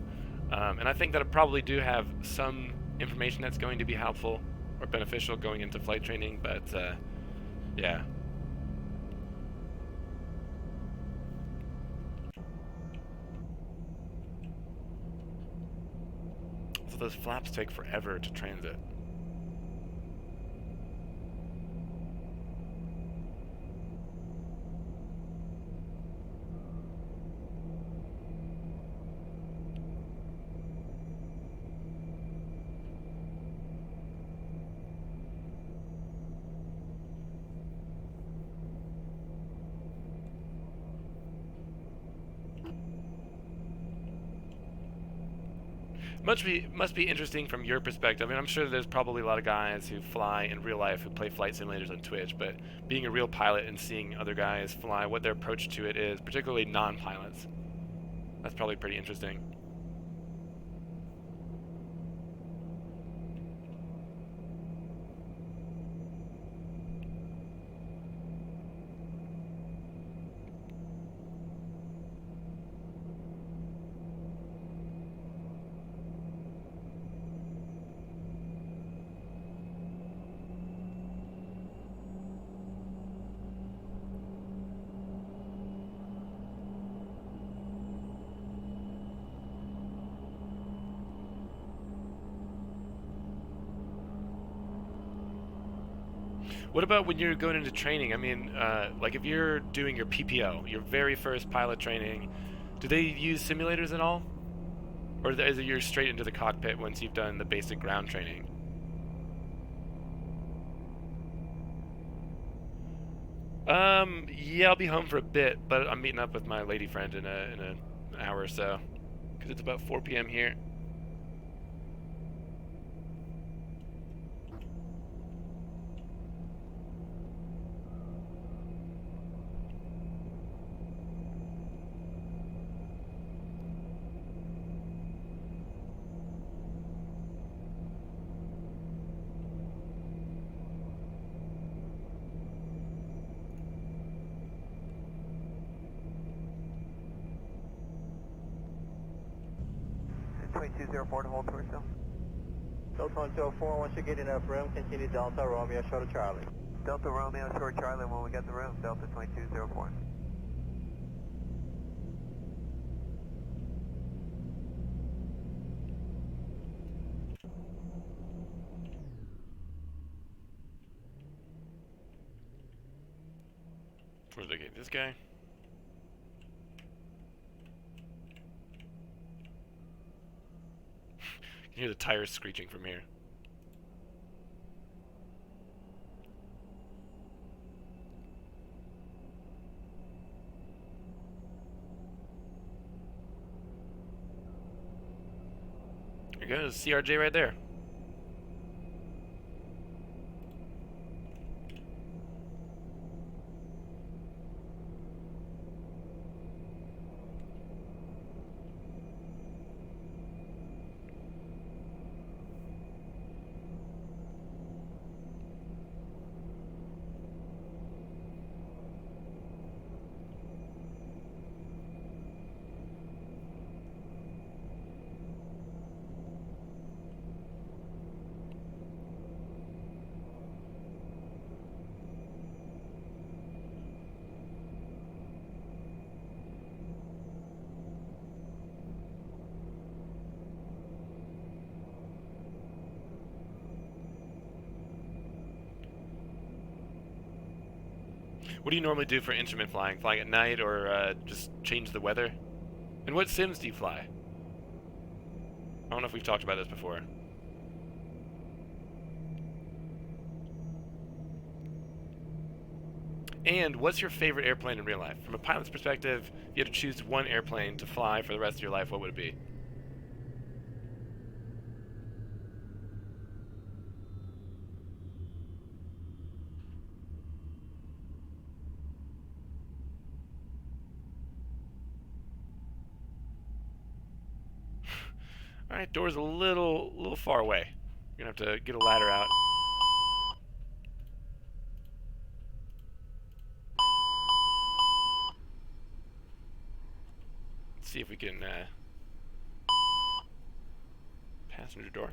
S1: and I think that I probably do have some information that's going to be helpful or beneficial going into flight training. But yeah. So those flaps take forever to transit. Must be interesting from your perspective. I mean, I'm sure there's probably a lot of guys who fly in real life who play flight simulators on Twitch, but being a real pilot and seeing other guys fly, what their approach to it is, particularly non-pilots, that's probably pretty interesting. What about when you're going into training? I mean, like if you're doing your PPO, your very first pilot training, do they use simulators at all? Or is it you're straight into the cockpit once you've done the basic ground training? Yeah, I'll be home for a bit, but I'm meeting up with my lady friend in an hour or so, because it's about 4 p.m. here.
S3: Is 2204 to hold for still?
S5: Delta 104, once you get enough room, continue Delta Romeo, short of Charlie.
S3: Delta Romeo, short Charlie, when we got the room, Delta 2204.
S1: Where's the gate? This guy? You can hear the tires screeching from here. There goes CRJ right there. What do you normally do for instrument flying? Flying at night or just change the weather? And what sims do you fly? I don't know if we've talked about this before. And what's your favorite airplane in real life? From a pilot's perspective, if you had to choose one airplane to fly for the rest of your life, what would it be? Alright, door's a little far away. You're gonna have to get a ladder out. Let's see if we can, passenger door.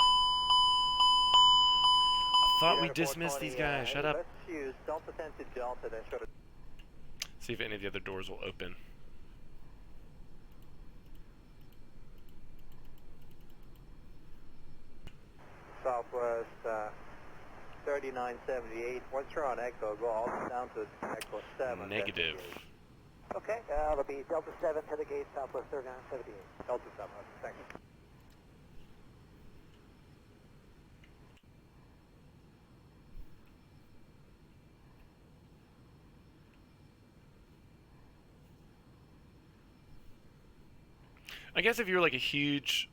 S1: I thought we dismissed these guys. Shut up.
S5: Let's use Delta 10 to Delta, then short of...
S1: See if any of the other doors will open.
S5: Southwest 3978. Once you're on Echo, go all down to Echo 7.
S1: Negative.
S3: Okay, it'll be Delta 7 to the gate, Southwest 3978.
S5: Delta 7, thanks.
S1: I guess if you were like a huge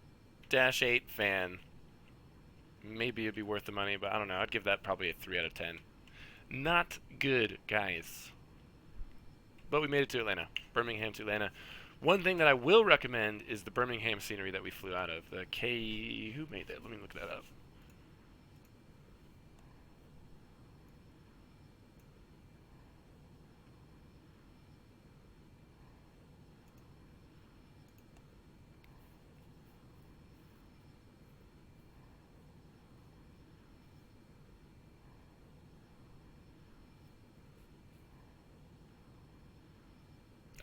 S1: Dash 8 fan, maybe it'd be worth the money, but I don't know. I'd give that probably a 3 out of 10. Not good, guys. But we made it to Atlanta. Birmingham to Atlanta. One thing that I will recommend is the Birmingham scenery that we flew out of. The K... Who made that? Let me look that up.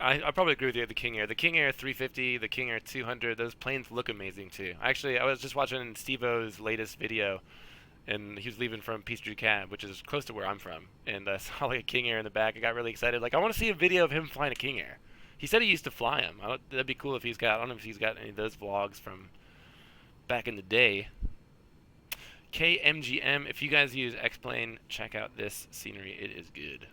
S1: I probably agree with you. The King Air 350, the King Air 200, those planes look amazing too. Actually, I was just watching Steve-O's latest video, and he was leaving from Peace du Cab, which is close to where I'm from, and I saw like a King Air in the back. I got really excited. Like, I want to see a video of him flying a King Air. He said he used to fly them. That'd be cool if he's got. I don't know if he's got any of those vlogs from back in the day. KMGM, if you guys use X-Plane, check out this scenery. It is good.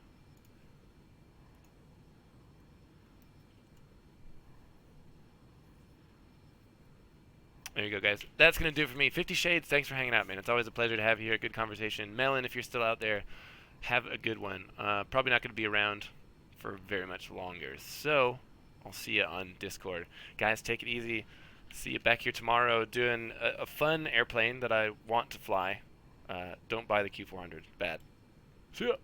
S1: There you go, guys. That's going to do it for me. 50 Shades, thanks for hanging out, man. It's always a pleasure to have you here. Good conversation. Melon, if you're still out there, have a good one. Probably not going to be around for very much longer. So, I'll see you on Discord. Guys, take it easy. See you back here tomorrow doing a fun airplane that I want to fly. Don't buy the Q400. Bad. See ya.